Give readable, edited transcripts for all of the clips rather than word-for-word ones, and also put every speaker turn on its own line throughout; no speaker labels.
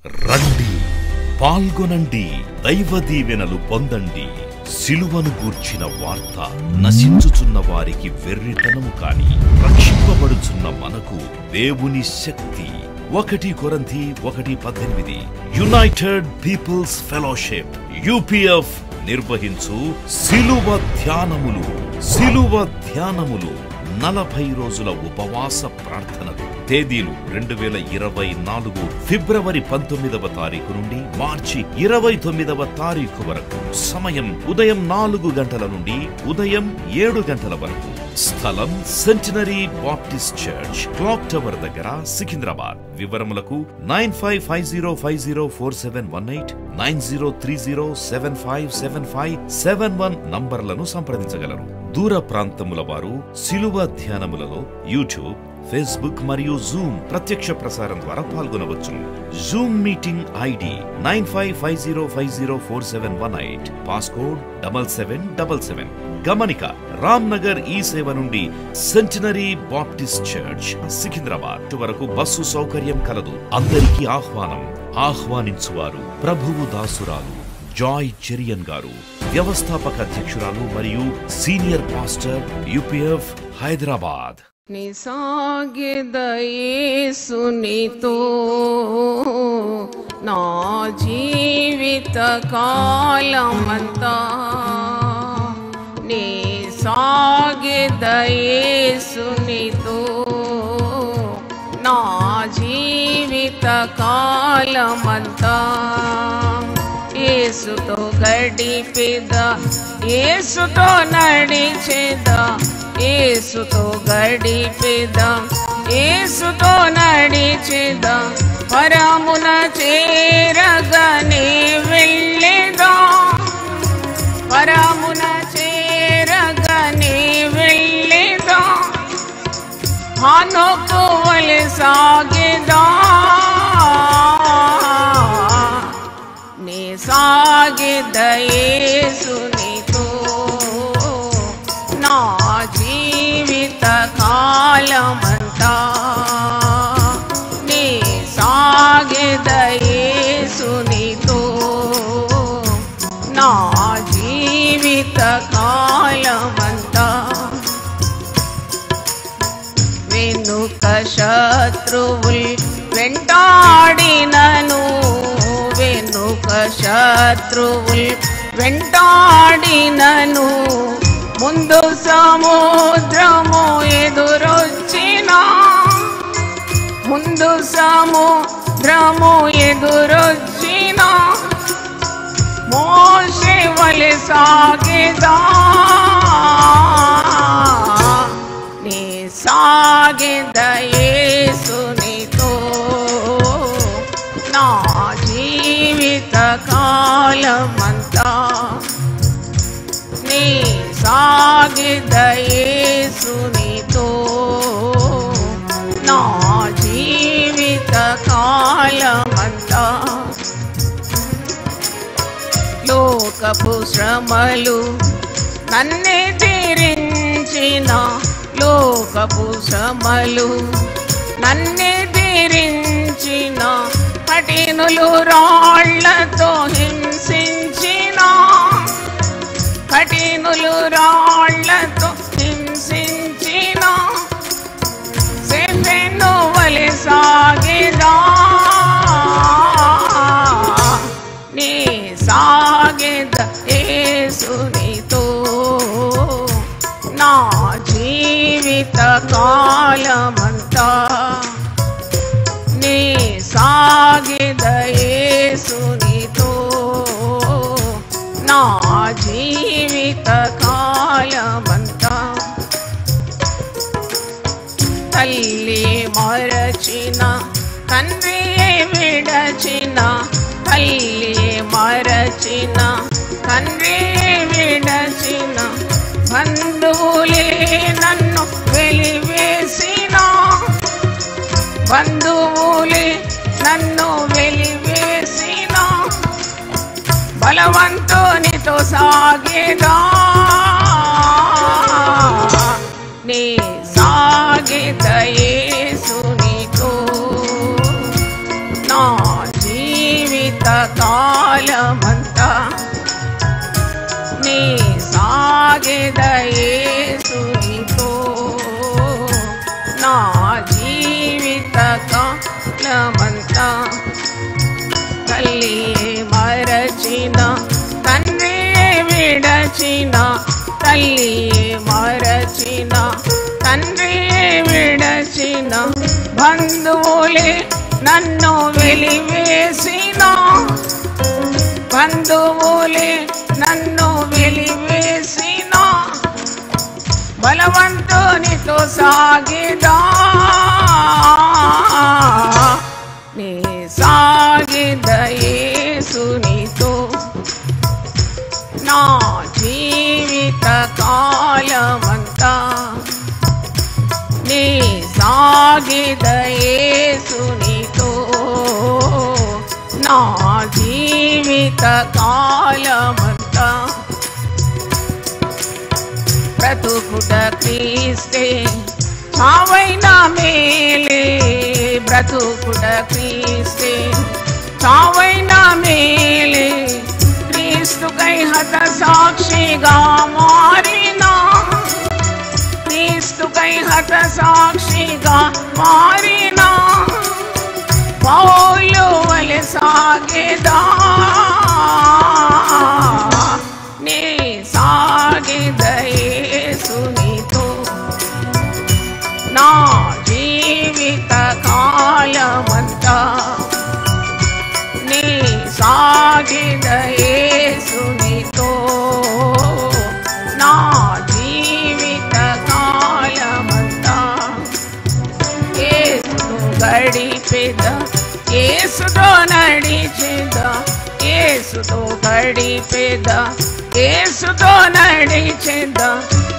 రండి, పాల్గొనండి, దైవ దీవెనలు పొందండి. సిలువను గూర్చిన వార్త నశించుచున్న వారికి వెర్రితనము కాని రక్షింపబడుచున్న మనకు దేవుని శక్తి. 1 కొరింథీ 1:18 యునైటెడ్ పీపుల్స్ ఫెలోషిప్ UPF నిర్వహించు సిలువ ధ్యానములు 40 రోజుల ఉపవాస ప్రార్థనలు. తేదీలు 2024 ఫిబ్రవరి 19వ తారీఖు నుండి మార్చి 29వ తారీఖు వరకు. సమయం ఉదయం 4 గంటల నుండి ఉదయం 7 గంటల వరకు. స్థలం centenary Baptist church, clock tower దగ్గర, సికింద్రాబాద్. వివరములకు 9550504718 9030757571 నంబర్లను సంప్రదించగలరు. దూర ప్రాంతముల వారు సిలువ ధ్యానములలో యూట్యూబ్, ఫేస్బుక్ మరియు జూమ్ ప్రత్యక్ష ప్రసారం ద్వారా పాల్గొనవచ్చును. Zoom meeting ID 9550504718 passcode 7777. గమనిక, రామ్నగర్ ఈ సేవ నుండి సెంటినరీ బాప్టిస్ట్ చర్చ్ సికింద్రాబాద్ వరకు బస్సు సౌకర్యం కలదు. అందరికీ ఆహ్వానం. ఆహ్వానించువారు ప్రభువు దాసురాలు జాయ్ చెరియన్ గారు, వ్యవస్థాపక అధ్యక్షురాలు మరియు సీనియర్ పాస్టర్ UPF హైదరాబాద్.
నిసాగిద యేసునితో నా జీవిత కాలమంతా, నిసాగిద యేసునితో నా జీవిత కాలమంతా. యేసుతో గడిపేదా, యేసుతో నడిచేదా, యేసుతో గడిపేదా, యేసుతో నడిచేదా. పరమున చేరగానే వెళ్ళేదా, పరమున చేరగానే వెళ్ళేదా. హనోకు వలె సాగేదా, నే సాగేద యేసునితో నా జీవిత కాలమంతా. నే సాగేద యేసునితో నా జీవిత కాలమంతా. వెనుక శత్రువుల్ వెంటాడినను, వెనుక శత్రువుల్ వెంటాడినను, ముందు సముద్రము ఎదురొచ్చిన, ముందు సముద్రము ఎదురొచ్చిన. మోషే వలె సాగేదా, నే సాగేద యేసునితో నా జీవిత కాలమంతా. నే సాగేద యేసునితో నా జీవిత కాలమంతా. లోకపు శ్రమలు నన్నెదిరించిన, లోకపు శ్రమలు నన్నెదిరించిన. కఠినులు రాళ్లతో హింసించిన, కఠినులు రాళ్లతో హింసించిన. సెఫెను వలె సాగేదా, నే సాగేద యేసునితో నా జీవిత కాలమంతా. నే సాగేద యేసునితో నా జీవిత కాలమంతా. తల్లి మరచిన, తండ్రి విడచిన, తల్లి మరచిన, తండ్రి విడచిన. బంధువులే నన్ను వెలివేసిన, బంధువులే నన్ను వెలివేసిన. బలవంతునితో సాగేదా, నే సాగేద యేసునితో నా జీవిత కాలమంతా నీ సాగెద యేసునితో నా జీవిత కాలమంతా తల్లియే మరచిన తండ్రియే విడచిన తల్లియే మరచిన తండ్రియే విడచిన బంధువులే నన్ను వెలివేసిన బంధువులే నన్ను వెలివేసిన బలవంతునితో సాగిదా నీ సాగిద యేసునితో నా జీవిత కాలమంతా నీ సాగిద యేసునితో నా జీవిత కాలమంతా బ్రతుకుట క్రీస్తే చావైనా మేలే బ్రతుకుట క్రీస్తే చావైనా మేలే క్రీస్తుకై హత సాక్షిగా మారినా క్రీస్తుకై హత సాక్షిగా మారినా పౌలు వలె సాగెదా నీ సాగెద యేసునితో నా జీవిత కాలమంతా నీ సాగెద యేసునితో నా జీవిత కాలమంతా యేసుతో గడిపెద యేసుతో నడిచెద యేసుతో గడిపెద యేసుతో నడిచెద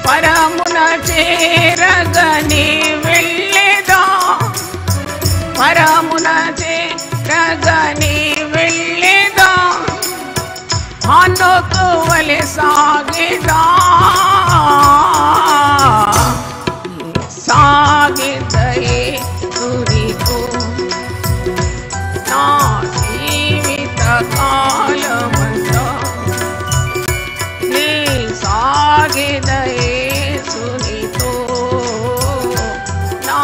పరమున చేరగని వెళ్ళెదా పరమున చేరగని వెళ్ళెదా హనోకు వలె సాగెదా సాగెద యేసునితో నా జీవిత కాలమంతా నీ సాగెద యేసునితో నా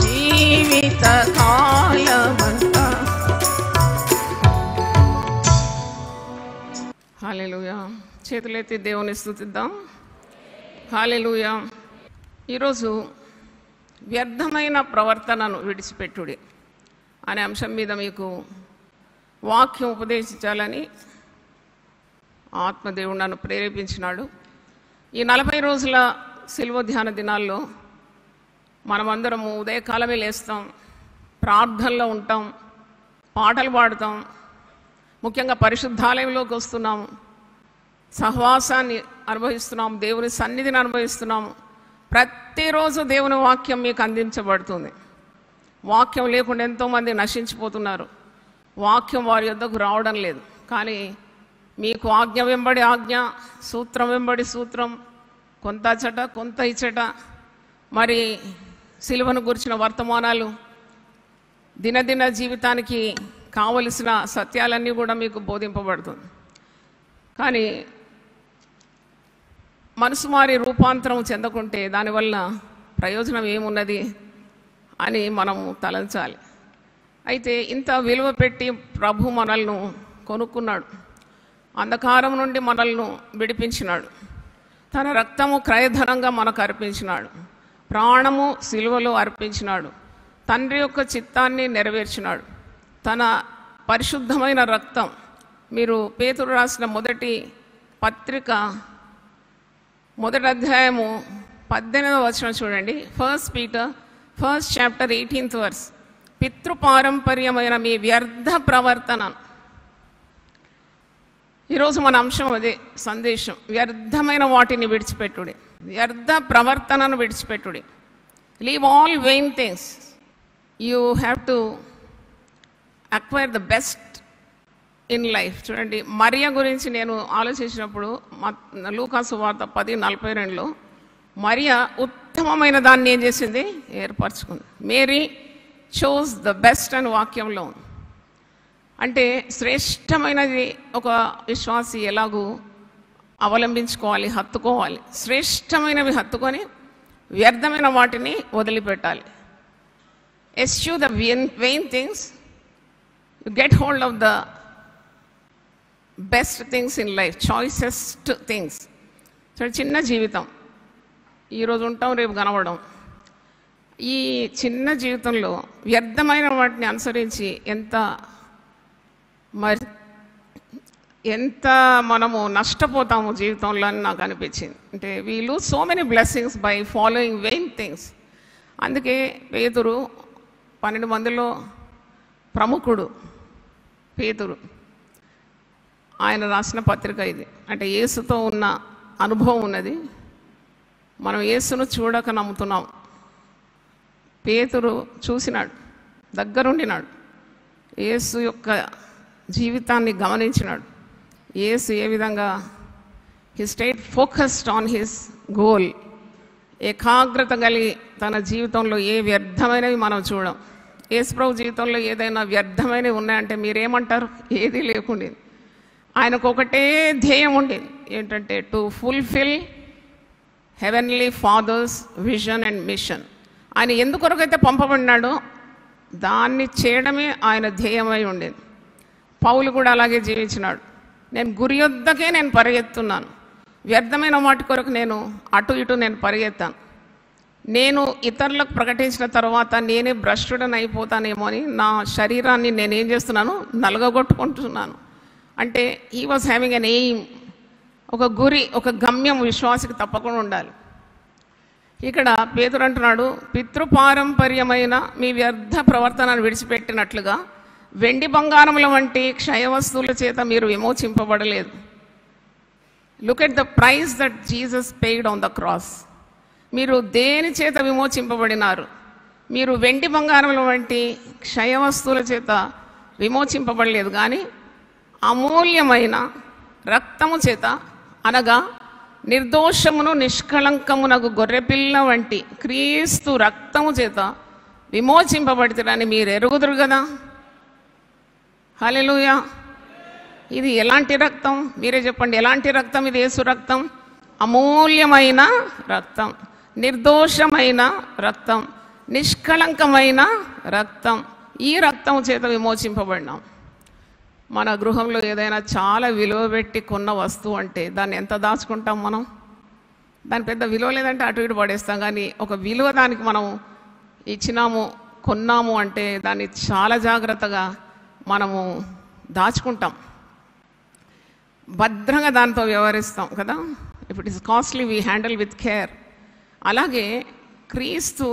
జీవిత కాలమంతా. హల్లెలూయా. చేతులెత్తి దేవుని స్తుతిద్దాం. హల్లెలూయా. ఈరోజు వ్యర్థమైన ప్రవర్తనను విడిచిపెట్టుడి అనే అంశం మీద మీకు వాక్యం ఉపదేశించాలని ఆత్మదేవుడు నన్ను ప్రేరేపించినాడు. ఈ 40 రోజుల శిలువ ధ్యాన దినాల్లో మనమందరము ఉదయకాలమే లేస్తాం, ప్రార్థనలో ఉంటాం, పాటలు పాడుతాం, ముఖ్యంగా పరిశుద్ధాలయంలోకి వస్తున్నాము, సహవాసాన్ని అనుభవిస్తున్నాం, దేవుని సన్నిధిని అనుభవిస్తున్నాము. ప్రతిరోజు దేవుని వాక్యం మీకు అందించబడుతుంది. వాక్యం లేకుండా ఎంతోమంది నశించిపోతున్నారు. వాక్యం వారి యొద్దకు రావడం లేదు. కానీ మీకు ఆజ్ఞ వెంబడి ఆజ్ఞ, సూత్రం వెంబడి సూత్రం, కొంత అచ్చట కొంత ఇచ్చట, మరి సిలువను గురించిన వర్తమానాలు, దినదిన జీవితానికి కావలసిన సత్యాలన్నీ కూడా మీకు బోధింపబడుతుంది. కానీ మనసు మారి రూపాంతరం చెందకుంటే దానివల్ల ప్రయోజనం ఏమున్నది అని మనము తలంచాలి. అయితే ఇంత విలువ పెట్టి ప్రభు మనల్ని కొనుక్కున్నాడు, అంధకారం నుండి మనల్ని విడిపించినాడు, తన రక్తము క్రయధనంగా మనకు అర్పించినాడు, ప్రాణము సిలువలో అర్పించినాడు, తండ్రి యొక్క చిత్తాన్ని నెరవేర్చినాడు. తన పరిశుద్ధమైన రక్తం, మీరు పేతురు రాసిన మొదటి పత్రిక 1వ అధ్యాయము 18వ వచనం చూడండి. 1 Peter 1st chapter 18th verse. పితృపారంపర్యమైన మీ వ్యర్థ ప్రవర్తన. ఈరోజు మన అంశం అదే సందేశం. వ్యర్థమైన వాటిని విడిచిపెట్టుడి, వ్యర్థ ప్రవర్తనను విడిచిపెట్టుడి. Leave all vain things. You have to acquire the best in life. చూడండి, మరియ గురించి నేను ఆలోచించినప్పుడు లూకాసు వార్త 10:42లో మరియ ఉత్తమమైన దాన్ని ఏం చేసింది? ఏర్పరచుకుంది. మేరీ chose the best అని వాక్యంలో ఉంది. అంటే శ్రేష్టమైనది ఒక విశ్వాసి ఎలాగూ అవలంబించుకోవాలి, హత్తుకోవాలి. శ్రేష్టమైనవి హత్తుకొని వ్యర్థమైన వాటిని వదిలిపెట్టాలి. Eschew the vain things, you get hold of the best things in life, choicest things. So చిన్న జీవితం, ఈరోజు ఉంటాం రేపు కనబడం. ఈ చిన్న జీవితంలో వ్యర్థమైన వాటిని అనుసరించి ఎంత మనము నష్టపోతాము జీవితంలో అని నాకు అనిపించింది. అంటే we lose so many blessings by following vain things. అందుకే పేతురు 12 మందిలో ప్రముఖుడు పేతురు. ఆయన రాసిన పత్రిక ఇది. అంటే యేసుతో ఉన్న అనుభవం ఉన్నది. మనం యేసును చూడక నమ్ముతున్నాం. పేతురు చూసినాడు, దగ్గరుండినాడు, యేసు యొక్క జీవితాన్ని గమనించినాడు. యేసు ఏ విధంగా he stayed focused on his goal. ఏకాగ్రత కలిగి తన జీవితంలో ఏ వ్యర్థమైనవి మనం చూడం. యేసు ప్రభు జీవితంలో ఏదైనా వ్యర్థమైనవి ఉన్నాయంటే మీరేమంటారు? ఏదీ లేకుండేది. ఆయనకు ఒకటే ధ్యేయం ఉండేది, ఏంటంటే to fulfil heavenly father's vision and mission. ఆయన ఎందుకొరకైతే పంపబడినాడో దాన్ని చేయడమే ఆయన ధ్యేయమై ఉండేది. పౌలు కూడా అలాగే జీవించినాడు. నేను గురి యొద్దకే నేను పరిగెత్తున్నాను, వ్యర్థమైన వాటి కొరకు నేను అటు ఇటు నేను పరిగెత్తాను. నేను ఇతరులకు ప్రకటించిన తర్వాత నేనే భ్రష్టుడని అయిపోతానేమో అని నా శరీరాన్ని నేనేం చేస్తున్నాను? నలగగొట్టుకుంటున్నాను. అంటే he was having an aim, ఒక గురి, ఒక గమ్యం విశ్వాసికి తప్పకుండా ఉండాలి. ఇక్కడ పేతురు అంటున్నాడు, పితృపారంపర్యమైన మీ వ్యర్థ ప్రవర్తనను విడిచిపెట్టినట్లుగా వెండి బంగారముల వంటి క్షయ వస్తువుల చేత మీరు విమోచింపబడలేదు. Look at the price that Jesus paid on the cross. మీరు దేని చేత విమోచింపబడినారు? మీరు వెండి బంగారముల వంటి క్షయ వస్తువుల చేత విమోచింపబడలేదు, కానీ అమూల్యమైన రక్తము చేత, అనగా నిర్దోషమును నిష్కళంకమునకు గొర్రెపిల్ల వంటి క్రీస్తు రక్తము చేత విమోచింపబడితేనని మీరు ఎరుగుదురు కదా. హల్లెలూయా. ఇది ఎలాంటి రక్తం? మీరే చెప్పండి. ఎలాంటి రక్తం ఇది? యేసు రక్తం. అమూల్యమైన రక్తం, నిర్దోషమైన రక్తం, నిష్కళంకమైన రక్తం. ఈ రక్తం చేత విమోచింపబడినాం. మన గృహంలో ఏదైనా చాలా విలువ పెట్టి కొన్న వస్తువు అంటే దాన్ని ఎంత దాచుకుంటాం మనం? దాని పెద్ద విలువ లేదంటే అటు ఇటు పడేస్తాం. కానీ ఒక విలువ దానికి మనం ఇచ్చినాము, కొన్నాము అంటే దాన్ని చాలా జాగ్రత్తగా మనము దాచుకుంటాం, భద్రంగా దాంతో వ్యవహరిస్తాం కదా. If it is costly we handle with care. అలాగే క్రీస్తు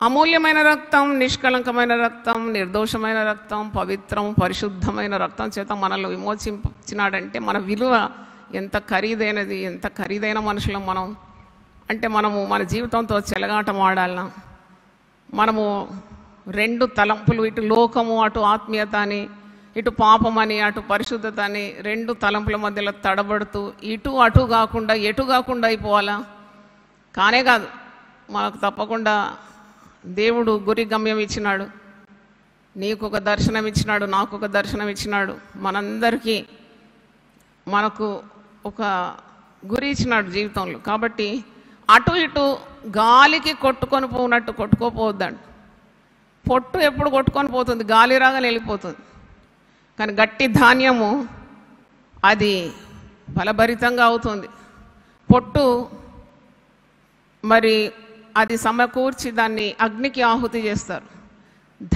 అమూల్యమైన రక్తం, నిష్కళంకమైన రక్తం, నిర్దోషమైన రక్తం, పవిత్రం పరిశుద్ధమైన రక్తం చేత మనల్ని విమోచించినాడంటే మన విలువ ఎంత ఖరీదైనది, ఎంత ఖరీదైన మనుషులం మనం. అంటే మనము మన జీవితంతో చెలగాటం ఆడాలన్నా, మనము రెండు తలంపులు, ఇటు లోకము అటు ఆత్మీయత అని, ఇటు పాపమని అటు పరిశుద్ధత అని, రెండు తలంపుల మధ్యలో తడబడుతూ ఇటు అటు కాకుండా ఎటు కాకుండా అయిపోవాలా? కానే కాదు. మనకు తప్పకుండా దేవుడు గురి గమ్యం ఇచ్చినాడు. నీకు ఒక దర్శనం ఇచ్చినాడు, నాకు ఒక దర్శనం ఇచ్చినాడు, మనందరికీ మనకు ఒక గురి ఇచ్చినాడు జీవితంలో. కాబట్టి అటు ఇటు గాలికి కొట్టుకొని పోనట్టు కొట్టుకోపోవద్దండి. పొట్టు ఎప్పుడు కొట్టుకొని పోతుంది? గాలి రాగానే వెళ్ళిపోతుంది. కానీ గట్టి ధాన్యము అది ఫలభరితంగా అవుతుంది. పొట్టు మరి అది సమకూర్చి దాన్ని అగ్నికి ఆహుతి చేస్తారు.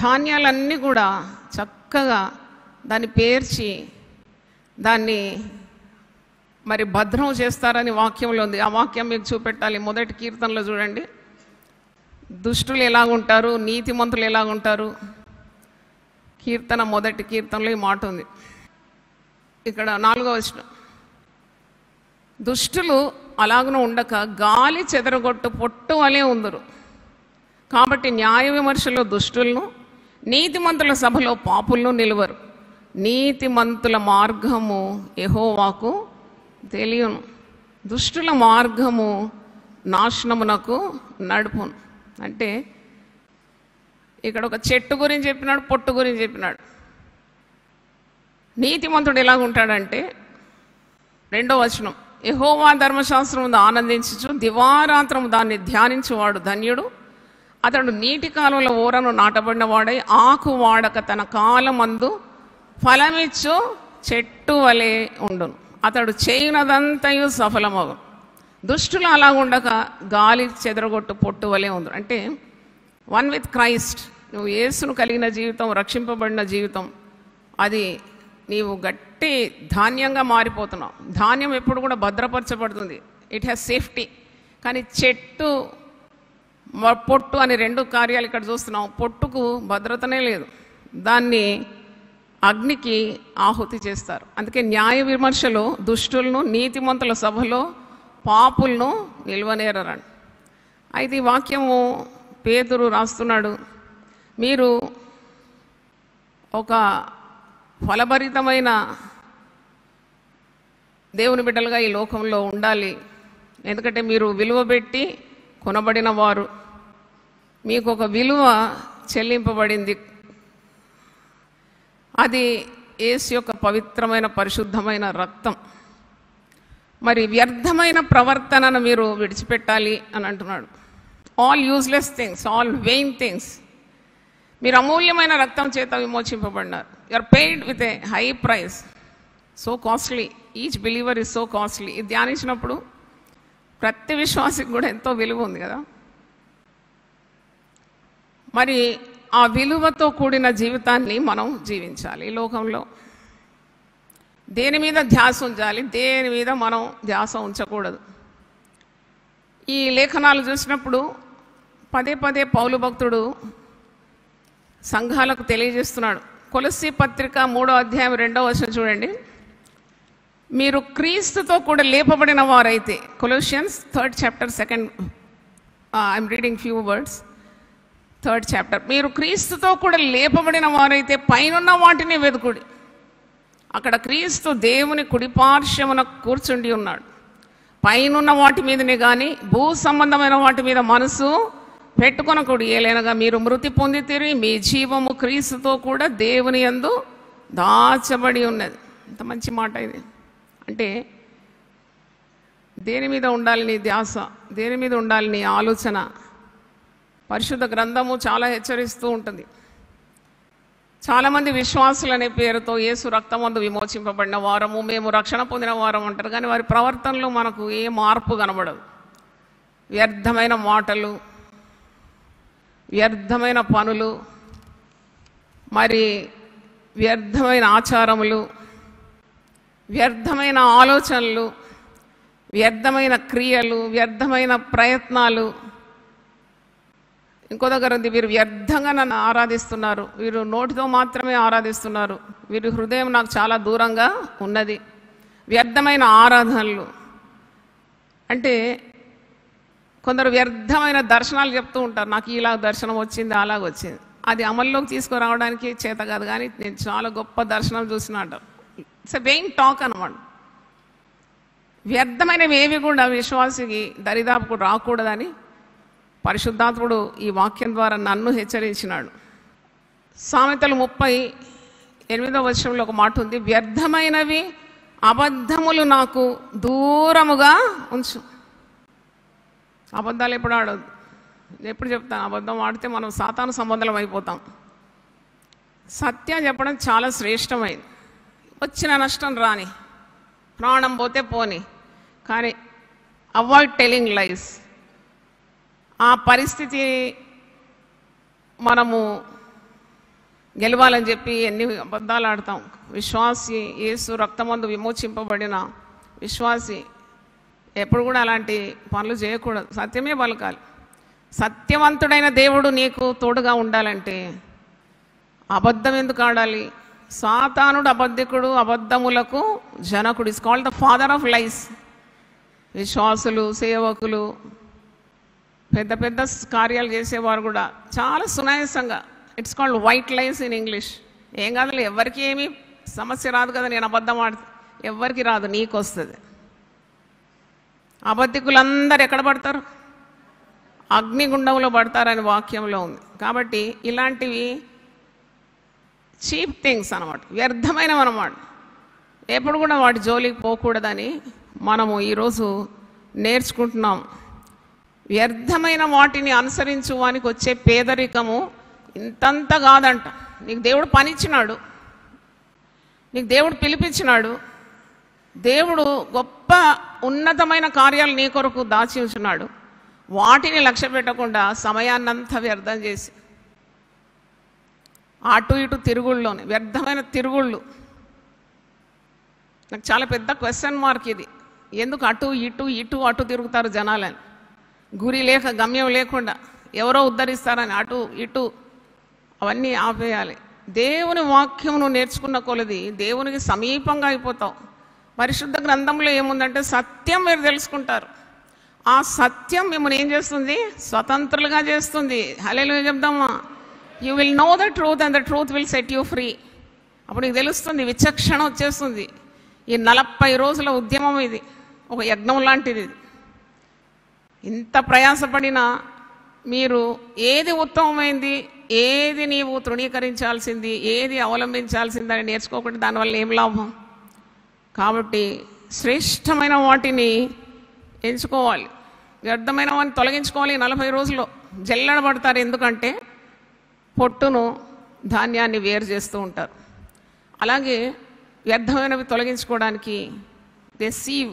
ధాన్యాలన్నీ కూడా చక్కగా దాన్ని పేర్చి దాన్ని మరి భద్రం చేస్తారని వాక్యంలో ఉంది. ఆ వాక్యం మీకు చూపెట్టాలి. మొదటి కీర్తనలో చూడండి, దుష్టులు ఎలాగుంటారు, నీతిమంతులు ఎలాగుంటారు. కీర్తన మొదటి కీర్తనలో ఈ మాట ఉంది. ఇక్కడ 4వ వచనం, దుష్టులు అలాగను ఉండక గాలి చెదరగొట్టు పొట్టు వలె ఉందరు. కాబట్టి న్యాయ విమర్శలో దుష్టులను, నీతిమంతుల సభలో పాపులను నిలువరు. నీతిమంతుల మార్గము యెహోవాకు తెలియను, దుష్టుల మార్గము నాశనమునకు నడుపును. అంటే ఇక్కడ ఒక చెట్టు గురించి చెప్పినాడు, పొట్టు గురించి చెప్పినాడు. నీతిమంతుడు ఎలాగుంటాడంటే 2వ వచనం, యెహోవా ధర్మశాస్త్రమును ఆనందించుచు దివారాత్రము దాన్ని ధ్యానించువాడు ధన్యుడు. అతడు నీటి కాలువల ఊరను నాటబడిన వాడై ఆకు వాడక తన కాలమందు ఫలమిచ్చు చెట్టు వలె ఉండును. అతడు చేయనదంతయు సఫలమగు. దుష్టులు అలాగుండక గాలి చెదరగొట్టు పొట్టు వలె ఉండు. అంటే వన్ విత్ క్రైస్ట్, నువ్వు యేసును కలిగిన జీవితం, రక్షింపబడిన జీవితం, అది నీవు గట్టి ధాన్యంగా మారిపోతున్నావు. ధాన్యం ఎప్పుడు కూడా భద్రపరచబడుతుంది, ఇట్ హ్యాస్ సేఫ్టీ. కానీ చెట్టు, పొట్టు అని 2 కార్యాలు ఇక్కడ చూస్తున్నాం. పొట్టుకు భద్రతనే లేదు, దాన్ని అగ్నికి ఆహుతి చేస్తారు. అందుకే న్యాయ విమర్శలో దుష్టులను, నీతిమంతుల సభలో పాపులను నిల్వనేరరండి. అయితే ఈ వాక్యము పేతురు రాస్తున్నాడు, మీరు ఒక ఫలభరితమైన దేవుని బిడ్డలుగా ఈ లోకంలో ఉండాలి. ఎందుకంటే మీరు విలువ పెట్టి కొనబడిన వారు, మీకు ఒక విలువ చెల్లింపబడింది. అది యేసు యొక్క పవిత్రమైన పరిశుద్ధమైన రక్తం. మరి వ్యర్థమైన ప్రవర్తనను మీరు విడిచిపెట్టాలి అని అంటున్నాడు. All useless things, all vain things. మీరు అమూల్యమైన రక్తం చేత విమోచింపబడినారు. You are paid with a high price, so costly. Each believer is so costly. ఇది ధ్యానించినప్పుడు ప్రతి విశ్వాసికి కూడా ఎంతో విలువ ఉంది కదా. మరి ఆ విలువతో కూడిన జీవితాన్ని మనం జీవించాలి. ఈ లోకంలో దేని మీద ధ్యాస ఉంచాలి, దేని మీద మనం ధ్యాస ఉంచకూడదు. ఈ లేఖనాలు చూసినప్పుడు పదే పదే పౌలు భక్తుడు సంఘాలకు తెలియజేస్తున్నాడు. కొలస్సీ పత్రిక 3వ అధ్యాయం 2వ వచనం చూడండి. మీరు క్రీస్తుతో కూడా లేపబడిన వారైతే, Colossians 3rd chapter 2nd, I'm reading few words, 3rd chapter. మీరు క్రీస్తుతో కూడా లేపబడిన వారైతే పైనున్న వాటిని వెదుకుడి. అక్కడ క్రీస్తు దేవుని కుడిపార్శ్వమున కూర్చుండి ఉన్నాడు. పైనున్న వాటి మీదనే కానీ భూ సంబంధమైన వాటి మీద మనసు పెట్టుకొనకూడదు. ఏలైనగా మీరు మృతి పొందితిరి, మీ జీవము క్రీస్తుతో కూడా దేవుని యందు దాచబడి ఉన్నది. ఇంత మంచి మాట ఇది. అంటే దేని మీద ఉండాలి నీ ధ్యాస, దేని మీద ఉండాలి నీ ఆలోచన? పరిశుద్ధ గ్రంథము చాలా హెచ్చరిస్తూ ఉంటుంది. చాలామంది విశ్వాసులు అనే పేరుతో యేసు రక్తమందు విమోచింపబడిన వారము, మేము రక్షణ పొందిన వారం అంటారు. కానీ వారి ప్రవర్తనలో మనకు ఏ మార్పు కనబడదు. వ్యర్థమైన మాటలు, వ్యర్థమైన పనులు, మరి వ్యర్థమైన ఆచారములు, వ్యర్థమైన ఆలోచనలు, వ్యర్థమైన క్రియలు, వ్యర్థమైన ప్రయత్నాలు. ఇంకో దగ్గర ఉంది, వీరు వ్యర్థంగా నన్ను ఆరాధిస్తున్నారు, వీరు నోటితో మాత్రమే ఆరాధిస్తున్నారు, వీరి హృదయం నాకు చాలా దూరంగా ఉన్నది. వ్యర్థమైన ఆరాధనలు అంటే కొందరు వ్యర్థమైన దర్శనాలు చెప్తూ ఉంటారు. నాకు ఇలా దర్శనం వచ్చింది, అలాగ వచ్చింది. అది అమల్లోకి తీసుకురావడానికి చేత కాదు. కానీ నేను చాలా గొప్ప దర్శనం చూసినట్టు ఇట్స్ ఎ వెయిన్ టాక్ అన్నమాట. వ్యర్థమైనవి ఏవి కూడా విశ్వాసికి దరిదాపుకు రాకూడదని పరిశుద్ధాత్ముడు ఈ వాక్యం ద్వారా నన్ను హెచ్చరించినాడు. సామెతలు 38వ వచనంలో ఒక మాట ఉంది, వ్యర్థమైనవి అబద్ధములు నాకు దూరముగా ఉంచు. అబద్ధాలు ఎప్పుడు ఆడదు. ఎప్పుడు చెప్తాను, అబద్ధం ఆడితే మనం సాతాను సంబంధం అయిపోతాం. సత్యం చెప్పడం చాలా శ్రేష్టమైంది. వచ్చిన నష్టం రాని, ప్రాణం పోతే పోని, కానీ అవాయిడ్ టెలింగ్ లైస్. ఆ పరిస్థితి మనము గెలవాలని చెప్పి ఎన్ని అబద్ధాలు ఆడతాం. విశ్వాసి, యేసు రక్తమందు విమోచింపబడిన విశ్వాసి ఎప్పుడు కూడా అలాంటి పనులు చేయకూడదు. సత్యమే పలకాలి. సత్యవంతుడైన దేవుడు నీకు తోడుగా ఉండాలంటే అబద్ధం ఎందుకు ఆడాలి? సాతానుడు అబద్ధికుడు, అబద్ధములకు జనకుడు. Is called the father of lies. విశ్వాసులు, సేవకులు, పెద్ద పెద్ద కార్యాలు చేసేవారు కూడా చాలా సునాయాసంగా, it's called white lies in English. ఏం కాదు, ఎవరికి ఏమీ సమస్య రాదు కదా, నేను అబద్ధం ఆడితే ఎవరికి రాదు, నీకు వస్తుంది. అబద్ధికులందరూ ఎక్కడ పడతారు? అగ్నిగుండంలో పడతారని వాక్యంలో ఉంది. కాబట్టి ఇలాంటివి చీప్ థింగ్స్ అనమాట, వ్యర్థమైనవి అనమాట. ఎప్పుడు కూడా వాటి జోలికి పోకూడదని మనము ఈరోజు నేర్చుకుంటున్నాం. వ్యర్థమైన వాటిని అనుసరించు వానికి వచ్చే పేదరికము ఇంతంత కాదంట. నీకు దేవుడు పనిచ్చినాడు, నీకు దేవుడు పిలిపించినాడు, దేవుడు గొప్ప ఉన్నతమైన కార్యాలు నీ కొరకు దాచి ఉంచున్నాడు. వాటిని లక్ష్య పెట్టకుండా సమయాన్నంతా వ్యర్థం చేసి అటు ఇటు తిరుగుళ్ళలోనే వ్యర్థమైన తిరుగుళ్ళు. నాకు చాలా పెద్ద క్వశ్చన్ మార్క్ ఇది. ఎందుకు అటు ఇటు ఇటు అటు తిరుగుతారు జనాలని? గురి లేక గమ్యం లేకుండా ఎవరో ఉద్ధరిస్తారని అటు ఇటు అవన్నీ ఆపేయాలి. దేవుని వాక్యమును నేర్చుకున్న కొలది దేవునికి సమీపంగా అయిపోతావు. పరిశుద్ధ గ్రంథంలో ఏముందంటే సత్యం మీరు తెలుసుకుంటారు. ఆ సత్యం మిమ్మల్ని ఏం చేస్తుంది? స్వతంత్రులుగా చేస్తుంది. హల్లెలూయా చెప్దామా? You will know the truth and the truth will set you free. అప్పుడు నీకు తెలుస్తుంది, విచక్షణ వచ్చేస్తుంది. ఈ 40 రోజుల ఉద్యమం ఇది ఒక యజ్ఞం లాంటిది. ఇంత ప్రయాసపడినా మీరు ఏది ఉత్తమమైంది, ఏది నీవు తృణీకరించాల్సింది, ఏది అవలంబించాల్సిందని నేర్చుకోకుండా దానివల్ల ఏం లాభం? కాబట్టి శ్రేష్టమైన వాటిని ఎంచుకోవాలి, వ్యర్థమైన వాటిని తొలగించుకోవాలి. 40 రోజుల్లో జల్లెడబడతారు. ఎందుకంటే పొట్టును ధాన్యాన్ని వేరు చేస్తూ ఉంటారు. అలాగే వ్యర్థమైనవి తొలగించుకోవడానికి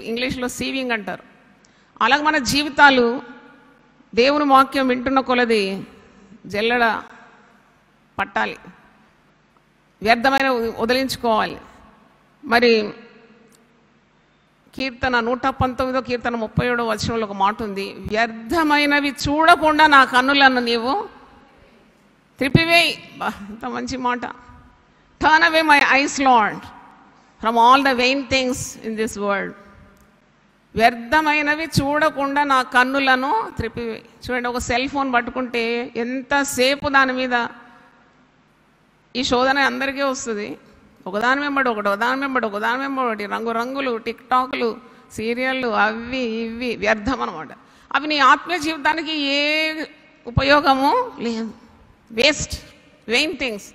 ఇంగ్లీష్లో సీవింగ్ అంటారు. అలాగే మన జీవితాలు దేవుని వాక్యం వింటున్న కొలది జల్లెడ పట్టాలి, వ్యర్థమైన వదిలించుకోవాలి. మరి కీర్తన 119 కీర్తన 37 వచనంలో ఒక మాట ఉంది, వ్యర్థమైనవి చూడకుండా నా కన్నులను నీవు త్రిపివేయి. ఇంత మంచి మాట. Turn away my eyes Lord from all the vain things in this world. వ్యర్థమైనవి చూడకుండా నా కన్నులను త్రిపివేయి. చూడండి, ఒక సెల్ ఫోన్ పట్టుకుంటే ఎంతసేపు దాని మీద ఈ శోధన అందరికీ వస్తుంది. ఒకదాని వెంబడి ఒకటి, ఒకదాని వెంబడి ఒకదాని వెంబడి ఒకటి, రంగురంగులు టిక్టాక్లు, సీరియళ్ళు, అవి ఇవి వ్యర్థం అనమాట. అవి నీ ఆత్మీయ జీవితానికి ఏ ఉపయోగము లేదు. Waste, vain things.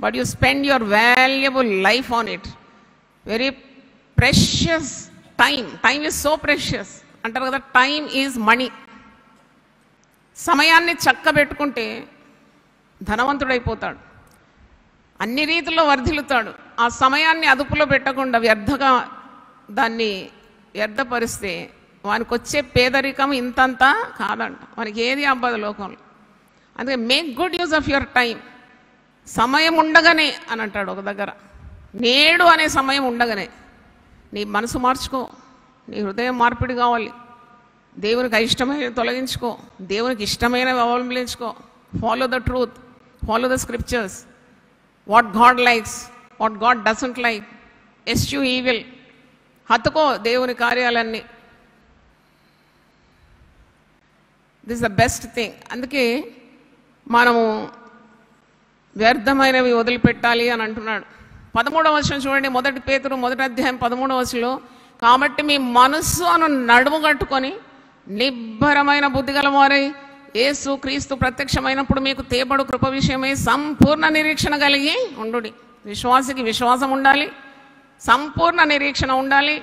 But you spend your valuable life on it. Very precious time. Time is so precious అంటారు కదా, టైం ఈజ్ మనీ. సమయాన్ని చక్కబెట్టుకుంటే ధనవంతుడైపోతాడు, అన్ని రీతుల్లో వర్ధిల్లుతాడు. ఆ సమయాన్ని అదుపులో పెట్టకుండా వ్యర్థగా దాన్ని వ్యర్థపరిస్తే వానికి వచ్చే పేదరికం ఇంతంతా కాదంట. వానికి ఏది అవ్వదు లోకంలో. అందుకే make good use of your time. సమయం ఉండగానే అని అంటాడు ఒక దగ్గర. నేడు అనే సమయం ఉండగానే నీ మనసు మార్చుకో, నీ హృదయం మార్పిడి కావాలి. దేవునికి అయిష్టమైనవి తొలగించుకో, దేవునికి ఇష్టమైనవి అవలంబించుకో. Follow the truth, follow the scriptures. What God likes, what God doesn't like. Eschew evil. హత్తుకో దేవుని కార్యాలన్నీ. This the best thing. అందుకే మనము వ్యర్థమైనవి వదిలిపెట్టాలి అని అంటున్నాడు. 13వ వచనం చూడండి, 1 పేతురు 1వ అధ్యాయం 13వ వచనంలో, కాబట్టి మీ మనస్సు అను నడుము కట్టుకొని నిబ్బరమైన బుద్ధి గలవారై యేసు క్రీస్తు ప్రత్యక్షమైనప్పుడు మీకు తేబడు కృప విషయమై సంపూర్ణ నిరీక్షణ కలిగి ఉండుడి. విశ్వాసికి విశ్వాసం ఉండాలి, సంపూర్ణ నిరీక్షణ ఉండాలి,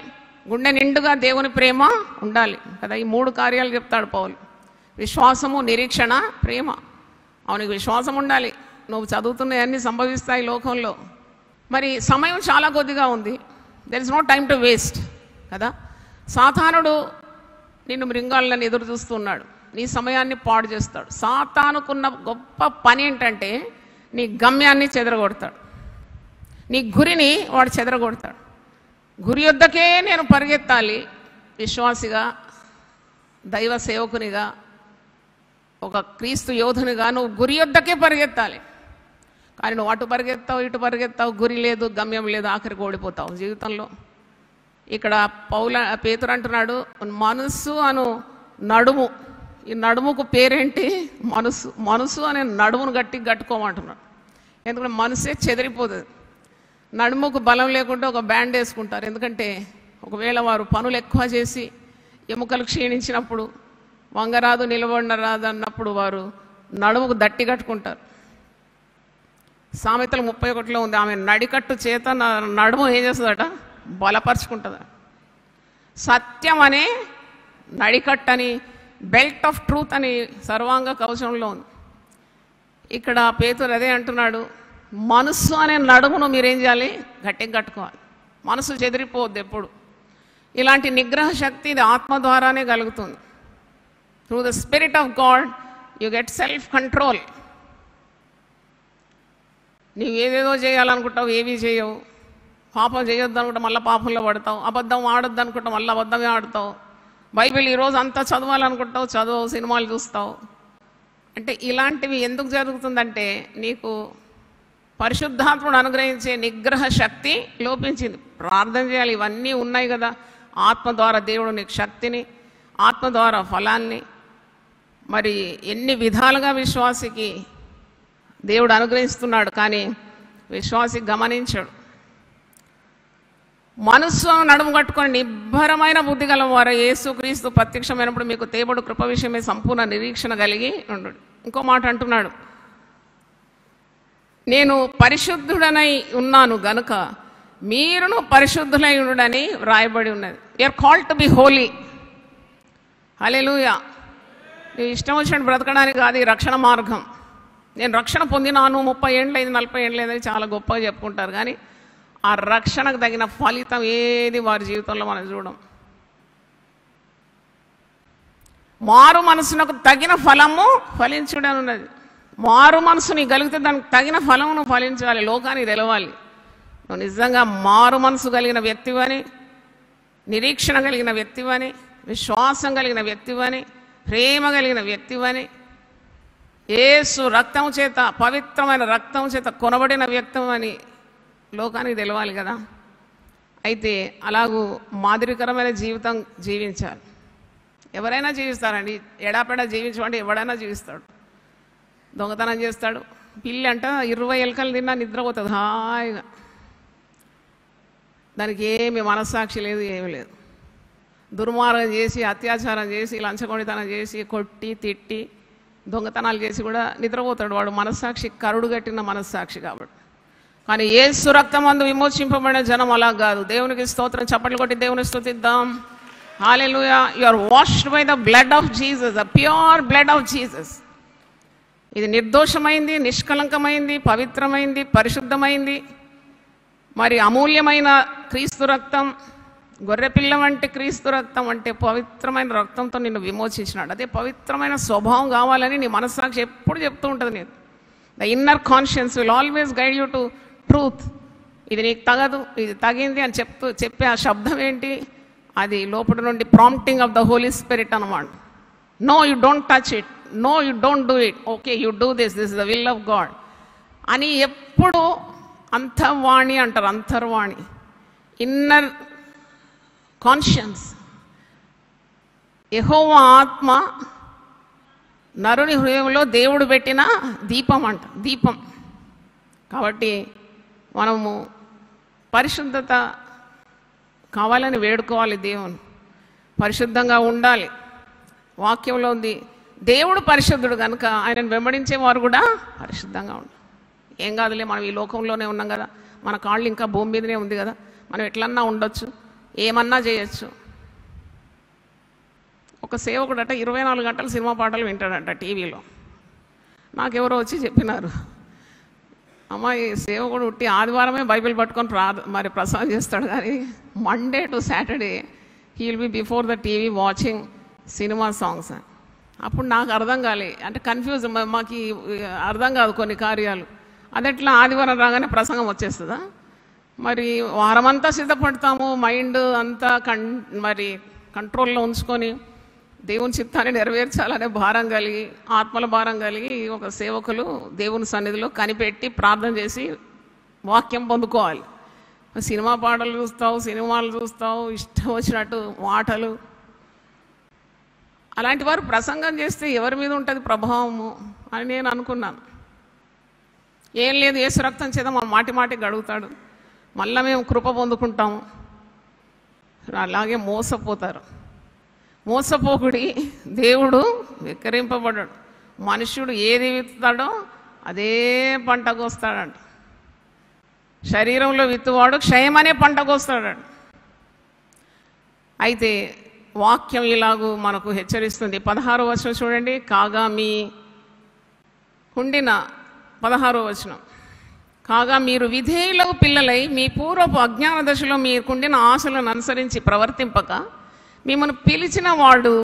గుండె నిండుగా దేవుని ప్రేమ ఉండాలి కదా. ఈ 3 కార్యాలు చెప్తాడు పౌలు. విశ్వాసము, నిరీక్షణ, ప్రేమ. అవునికి విశ్వాసం ఉండాలి. నువ్వు చదువుతున్నవన్నీ సంభవిస్తాయి లోకంలో. మరి సమయం చాలా కొద్దిగా ఉంది. There is no time to waste కదా. సాతానుడు నిన్ను మృంగాలను ఎదురు చూస్తున్నాడు, నీ సమయాన్ని పాడు చేస్తాడు. సాతానుకున్న గొప్ప పని ఏంటంటే నీ గమ్యాన్ని చెదరగొడతాడు, నీ గురిని వాడు చెదరగొడతాడు. గురి యొద్దకే నేను పరిగెత్తాలి. విశ్వాసిగా, దైవ సేవకునిగా, ఒక క్రీస్తు యోధునిగా నువ్వు గురి యొద్దకే పరిగెత్తాలి. కానీ నువ్వు అటు పరిగెత్తావు, ఇటు పరిగెత్తావు, గురి లేదు, గమ్యం లేదు, ఆఖరికి ఓడిపోతావు జీవితంలో. ఇక్కడ పేతురు అంటున్నాడు, మనస్సు అను నడుము. ఈ నడుముకు పేరేంటి? మనసు. మనసు అనే నడుమును కట్టుకోమంటున్నాడు. ఎందుకంటే మనసే చెదిరిపోతుంది. నడుముకు బలం లేకుంటే ఒక బ్యాండ్ వేసుకుంటారు. ఎందుకంటే ఒకవేళ వారు పనులు ఎక్కువ చేసి ఎముకలు క్షీణించినప్పుడు, వంగరాదు నిలబడిన రాదు అన్నప్పుడు వారు నడుముకు దట్టి కట్టుకుంటారు. సామెతలు 31లో ఉంది, ఆమె నడికట్టు చేత నడుము ఏం చేస్తుందట, బలపరుచుకుంటుందట. సత్యం అనే నడికట్టు అని, బెల్ట్ ఆఫ్ ట్రూత్ అని సర్వాంగ కవచంలో ఉంది. ఇక్కడ పేతురు అదే అంటున్నాడు, మనస్సు అనే నడుమును మీరేం చేయాలి, గట్టిగా కట్టుకోవాలి. మనసు చెదిరిపోవద్దు ఎప్పుడు. ఇలాంటి నిగ్రహ శక్తి ఇది ఆత్మ ద్వారానే కలుగుతుంది. Through the spirit of God you get self control. నీవు ఏదేదో చేయాలనుకుంటావు, ఏవీ చేయవు. పాపం చేయొద్దు అనుకుంటా మళ్ళీ పాపంలో పడతావు. అబద్ధం ఆడొద్దు అనుకుంటా మళ్ళీ అబద్ధమే ఆడతావు. బైబిల్ ఈరోజు అంతా చదవాలనుకుంటావు, చదువు, సినిమాలు చూస్తావు. అంటే ఇలాంటివి ఎందుకు జరుగుతుందంటే నీకు పరిశుద్ధాత్ముడు అనుగ్రహించే నిగ్రహ శక్తి లోపించింది. ప్రార్థన చేయాలి, ఇవన్నీ ఉన్నాయి కదా. ఆత్మ ద్వారా దేవుడు నీకు శక్తిని, ఆత్మ ద్వారా ఫలాన్ని, మరి ఎన్ని విధాలుగా విశ్వాసికి దేవుడు అనుగ్రహిస్తున్నాడు. కానీ విశ్వాసి గమనించాడు. మనస్సు నడుము కట్టుకొని నిబ్బరమైన బుద్ధి గలవారు యేసుక్రీస్తు ప్రత్యక్షమైనప్పుడు మీకు తేబడు కృప విషయమే సంపూర్ణ నిరీక్షణ కలిగి ఉండు. ఇంకో మాట అంటున్నాడు, నేను పరిశుద్ధుడనై ఉన్నాను గనుక మీరును పరిశుద్ధులై ఉండుడని వ్రాయబడి ఉన్నది. You are called to be holy. హల్లెలూయా. నీ ఇష్టం వచ్చినట్టు బ్రతకడానికి కాదు ఈ రక్షణ మార్గం. నేను రక్షణ పొందినాను, 30 ఏళ్ళైంది, 40 ఏళ్ళైందని చాలా గొప్పగా చెప్పుకుంటారు. కానీ ఆ రక్షణకు తగిన ఫలితం ఏది వారి జీవితంలో మనం చూడం. మారు మనసునకు తగిన ఫలము ఫలించుడని ఉన్నది. మారు మనసు నీకు కలిగితే దానికి తగిన ఫలమును ఫలించాలి, లోకానికి తెలవాలి. నువ్వు నిజంగా మారు మనసు కలిగిన వ్యక్తివని, నిరీక్షణ కలిగిన వ్యక్తివని, విశ్వాసం కలిగిన వ్యక్తివని, ప్రేమ కలిగిన వ్యక్తివని, యేసు రక్తం చేత, పవిత్రమైన రక్తం చేత కొనబడిన వ్యక్తివని లోకానికి తెలవాలి కదా. అయితే అలాగూ మాదిరికరమైన జీవితం జీవించాలి. ఎవరైనా జీవిస్తారండి, ఎడాపెడా జీవించమంటే ఎవడైనా జీవిస్తాడు. దొంగతనం చేస్తాడు, పిల్లి అంట 20 ఎలకలు తిన్నా నిద్రపోతుంది హాయిగా. దానికి ఏమి మనస్సాక్షి లేదు, ఏమీ లేదు. దుర్మార్గం చేసి, అత్యాచారం చేసి, లంచగొండితనం చేసి, కొట్టి తిట్టి దొంగతనాలు చేసి కూడా నిద్రపోతాడు వాడు. మనస్సాక్షి కరుడు కట్టిన మనస్సాక్షి కాబట్టి. కానీ యేసు రక్తమందు విమోచింపబడిన జనం అలా కాదు. దేవునికి స్తోత్రం. చప్పట్లు కొట్టి దేవుని స్తుతిద్దాం. హల్లెలూయా. You are washed by the blood of Jesus, the pure blood of Jesus. ఇది నిర్దోషమైంది, నిష్కలంకమైంది, పవిత్రమైంది, పరిశుద్ధమైంది, మరి అమూల్యమైన క్రీస్తు రక్తం. గొర్రెపిల్ల వంటి క్రీస్తు రక్తం అంటే పవిత్రమైన రక్తంతో నిన్ను విమోచించినాడు. అదే పవిత్రమైన స్వభావం కావాలని నీ మనస్సాక్షి ఎప్పుడు చెప్తూ ఉంటుంది. నేను the inner conscience will always guide you to truth. ఇది నీకు తగదు, ఇది తగింది అని చెప్పే ఆ శబ్దం ఏంటి? అది లోపల నుండి prompting of the Holy Spirit అన్నమాట. No you don't touch it, no you don't do it, okay you do this is the will of God అని ఎప్పుడు అంతర్వాణి అంటారు. అంతర్వాణి, ఇన్నర్ కాన్షియన్స్. యెహోవా ఆత్మ నరుని హృదయంలో దేవుడు పెట్టిన దీపం అంట, దీపం. కాబట్టి మనము పరిశుద్ధత కావాలని వేడుకోవాలి దేవుని. పరిశుద్ధంగా ఉండాలి. వాక్యంలో ఉంది దేవుడు పరిశుద్ధుడు కనుక ఆయనను వెంబడించే వారు కూడా పరిశుద్ధంగా ఉండాలి. ఏం కాదులే, మనం ఈ లోకంలోనే ఉన్నాం కదా, మన కాళ్ళు ఇంకా భూమి మీదనే ఉంది కదా, మనం ఎట్లన్నా ఉండొచ్చు, ఏమన్నా చేయొచ్చు. ఒక సేవకుడట 24 గంటలు సినిమా పాటలు వింటాడంట టీవీలో. నాకెవరో వచ్చి చెప్పినారు, అమ్మ ఈ సేవకుడు ఉట్టి ఆదివారమే బైబిల్ పట్టుకొని మరి ప్రసాదం చేస్తాడు, కానీ Monday to Saturday he will be before the TV watching cinema songs. అప్పుడు నాకు అర్థం కాలే, అంటే కన్ఫ్యూజ్, మాకు అర్థం కాదు కొన్ని కార్యాలు. అదెట్లా ఆదివారం రాగానే ప్రసంగం వచ్చేస్తుందా? మరి వారమంతా సిద్ధపడతాము, మైండ్ అంతా మరి కంట్రోల్లో ఉంచుకొని దేవుని చిత్తాన్ని నెరవేర్చాలనే భారం కలిగి, ఆత్మల భారం కలిగి ఒక సేవకులు దేవుని సన్నిధిలో కనిపెట్టి ప్రార్థన చేసి వాక్యం పొందుకోవాలి. సినిమా పాటలు చూస్తావు, సినిమాలు చూస్తావు, ఇష్టం వచ్చినట్టు మాటలు. అలాంటి వారు ప్రసంగం చేస్తే ఎవరి మీద ఉంటుంది ప్రభావము అని నేను అనుకున్నాను. ఏం లేదు, యేసు రక్తం చేత మా మాటి మాటికి అడుగుతాడు, మళ్ళీ మేము కృప పొందుకుంటాము. అలాగే మోసపోతారు. మోసపోకుడి, దేవుడు వికరింపబడ్డాడు. మనుష్యుడు ఏది విత్తుతాడో అదే పంటకు వస్తాడంట. శరీరంలో విత్తువాడు క్షయమనే పంట కోస్తాడు. అయితే వాక్యం ఇలాగూ మనకు హెచ్చరిస్తుంది. 16వ వచనం చూడండి. కాగా మీ ఉండిన 16వ వచనం, కాగా మీరు విధేయులకు పిల్లలై మీ పూర్వపు అజ్ఞాన దశలో మీకుండిన ఆశలను అనుసరించి ప్రవర్తింపక మిమ్మల్ని పిలిచిన వాడు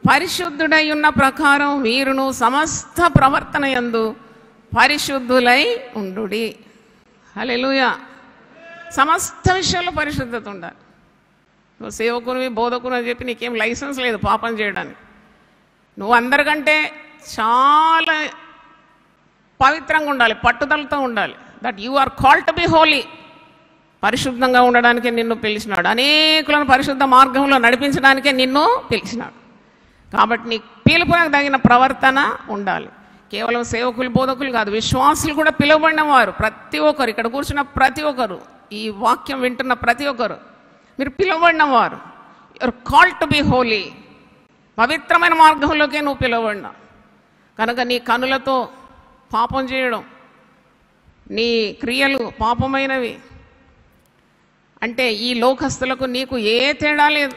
పరిశుద్ధుడై ఉన్న ప్రకారం మీరును సమస్త ప్రవర్తన యందు పరిశుద్ధులై ఉండుడి. హల్లెలూయా. సమస్త విషయాల్లో పరిశుద్ధత ఉండాలి. నువ్వు సేవకునివి, బోధకుని అని చెప్పి నీకేం లైసెన్స్ లేదు పాపం చేయడానికి. నువ్వు అందరికంటే చాలా పవిత్రంగా ఉండాలి, పట్టుదలతో ఉండాలి. That you are called to be holy. పరిశుద్ధంగా ఉండడానికే నిన్ను పిలిచినాడు. అనేకులను పరిశుద్ధ మార్గంలో నడిపించడానికే నిన్ను పిలిచినాడు. కాబట్టి నీ పిలుపునకు తగిన ప్రవర్తన ఉండాలి. కేవలం సేవకులు, బోధకులు కాదు, విశ్వాసులు కూడా పిలువబడిన వారు. ప్రతి ఒక్కరు, ఇక్కడ కూర్చున్న ప్రతి ఒక్కరు, ఈ వాక్యం వింటున్న ప్రతి ఒక్కరు మీరు పిలువబడిన వారు. You are called to be holy. పవిత్రమైన మార్గంలోకే నువ్వు పిలువబడినా కనుక నీ కనులతో పాపం చేయడం, నీ క్రియలు పాపమైనవి అంటే ఈ లోకస్తులకు నీకు ఏ తేడా లేదు,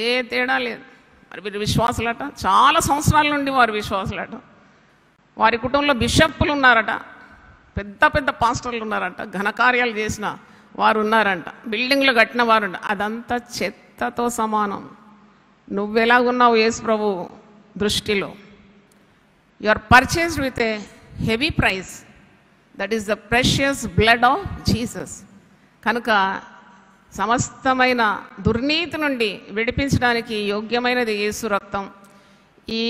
ఏ తేడా లేదు. మరి వీరు విశ్వాసులట, చాలా సంవత్సరాల నుండి వారు విశ్వాసులట. వారి కుటుంబంలో బిషప్పులు ఉన్నారట, పెద్ద పెద్ద పాస్టర్లు ఉన్నారట, ఘనకార్యాలు చేసిన వారు ఉన్నారంట, బిల్డింగ్లు కట్టిన వారు. అదంతా చెత్తతో సమానం. నువ్వెలాగున్నావు యేసు ప్రభు దృష్టిలో? You are purchased with a heavy price, that is the precious blood of Jesus. కనుక సమస్తమైన దుర్నీతి నుండి విడిపించడానికి యోగ్యమైనది యేసు రక్తం. ఈ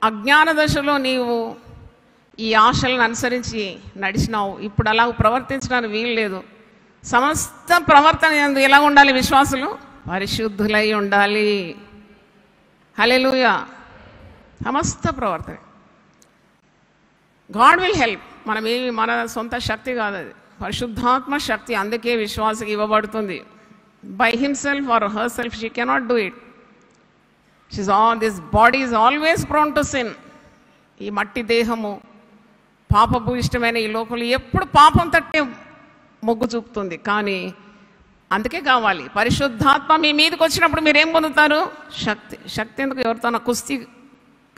అజ్ఞాన దశలో నీవు ఈ ఆశలను అనుసరించి నడిచినావు. ఇప్పుడు అలా ప్రవర్తించడానికి వీలు లేదు. సమస్త ప్రవర్తన ఎలా ఉండాలి? విశ్వాసులు పరిశుద్ధులై ఉండాలి. హల్లెలూయా. సమస్త ప్రవర్తన గాడ్ విల్ హెల్ప్. మనమేమి మన సొంత శక్తి కాదు, అది పరిశుద్ధాత్మ శక్తి. అందుకే విశ్వాసకి ఇవ్వబడుతుంది. By himself or her self she cannot do it. This body is always prone to sin. ఈ మట్టి దేహము పాపపు ఇష్టమైన ఈ లోకంలో ఎప్పుడు పాపం తట్టే మొగ్గు చూపుతుంది. కానీ అందుకే కావాలి పరిశుద్ధాత్మ మీ మీదకి వచ్చినప్పుడు మీరేం పొందుతారు? శక్తి. శక్తి ఎందుకు? ఎవరితో కుస్తీ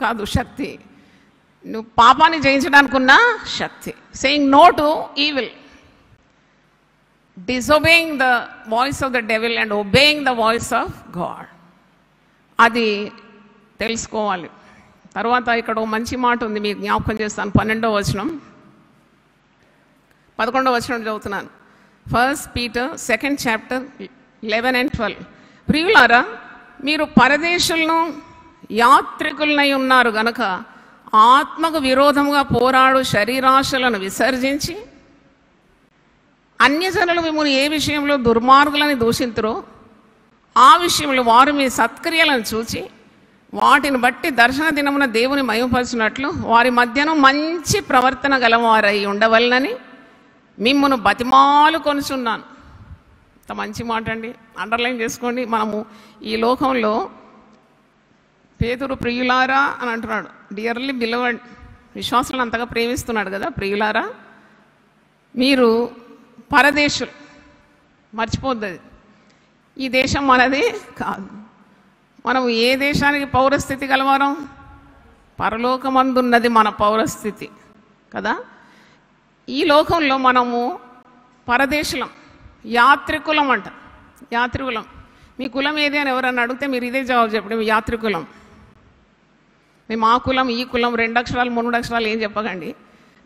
కాదు, శక్తి. నువ్వు పాపాన్ని జయించడానికి ఉన్న శక్తి. Saying no to evil, disobeying the voice of the devil and obeying the voice of God. అది తెలుసుకోవాలి. తర్వాత ఇక్కడ ఒక మంచి మాట ఉంది, మీకు జ్ఞాపకం చేస్తాను. 12వ వచనం, 11వ వచనం చదువుతున్నాను. 1 Peter 2nd chapter 11 and 12. ప్రియులారా, మీరు పరదేశులను యాత్రికులనై ఉన్నారు గనక ఆత్మకు విరోధముగా పోరాడు శరీరాశలను విసర్జించి అన్యజనులు మిమ్మల్ని ఏ విషయంలో దుర్మార్గులని దూషింతురో ఆ విషయంలో వారు మీ సత్క్రియలను చూచి వాటిని బట్టి దర్శన దినమున దేవుని మహిమపరచినట్లు వారి మధ్యను మంచి ప్రవర్తన గలవారై ఉండవలనని మిమ్మను బతిమాలు కొనుచున్నాను. ఇంత మంచి మాట అండి, అండర్లైన్ చేసుకోండి. మనము ఈ లోకంలో పేతురు ప్రియులారా అని అంటున్నాడు, డియర్లీ బిలవర్డ్. విశ్వాసులను అంతగా ప్రేమిస్తున్నాడు కదా. ప్రియులారా, మీరు పరదేశులు, మర్చిపోద్ది. ఈ దేశం మనది కాదు. మనం ఏ దేశానికి పౌరస్థితి గలవారం? పరలోకమందున్నది మన పౌరస్థితి కదా. ఈ లోకంలో మనము పరదేశులం, యాత్రికులం అంట. యాత్రికులం. మీ కులం ఏది అని ఎవరన్నా అడిగితే మీరు ఇదే జవాబు చెప్పండి, యాత్రికులం. మేము ఆ కులం, ఈ కులం, 2 అక్షరాలు 3 అక్షరాలు ఏం చెప్పకండి.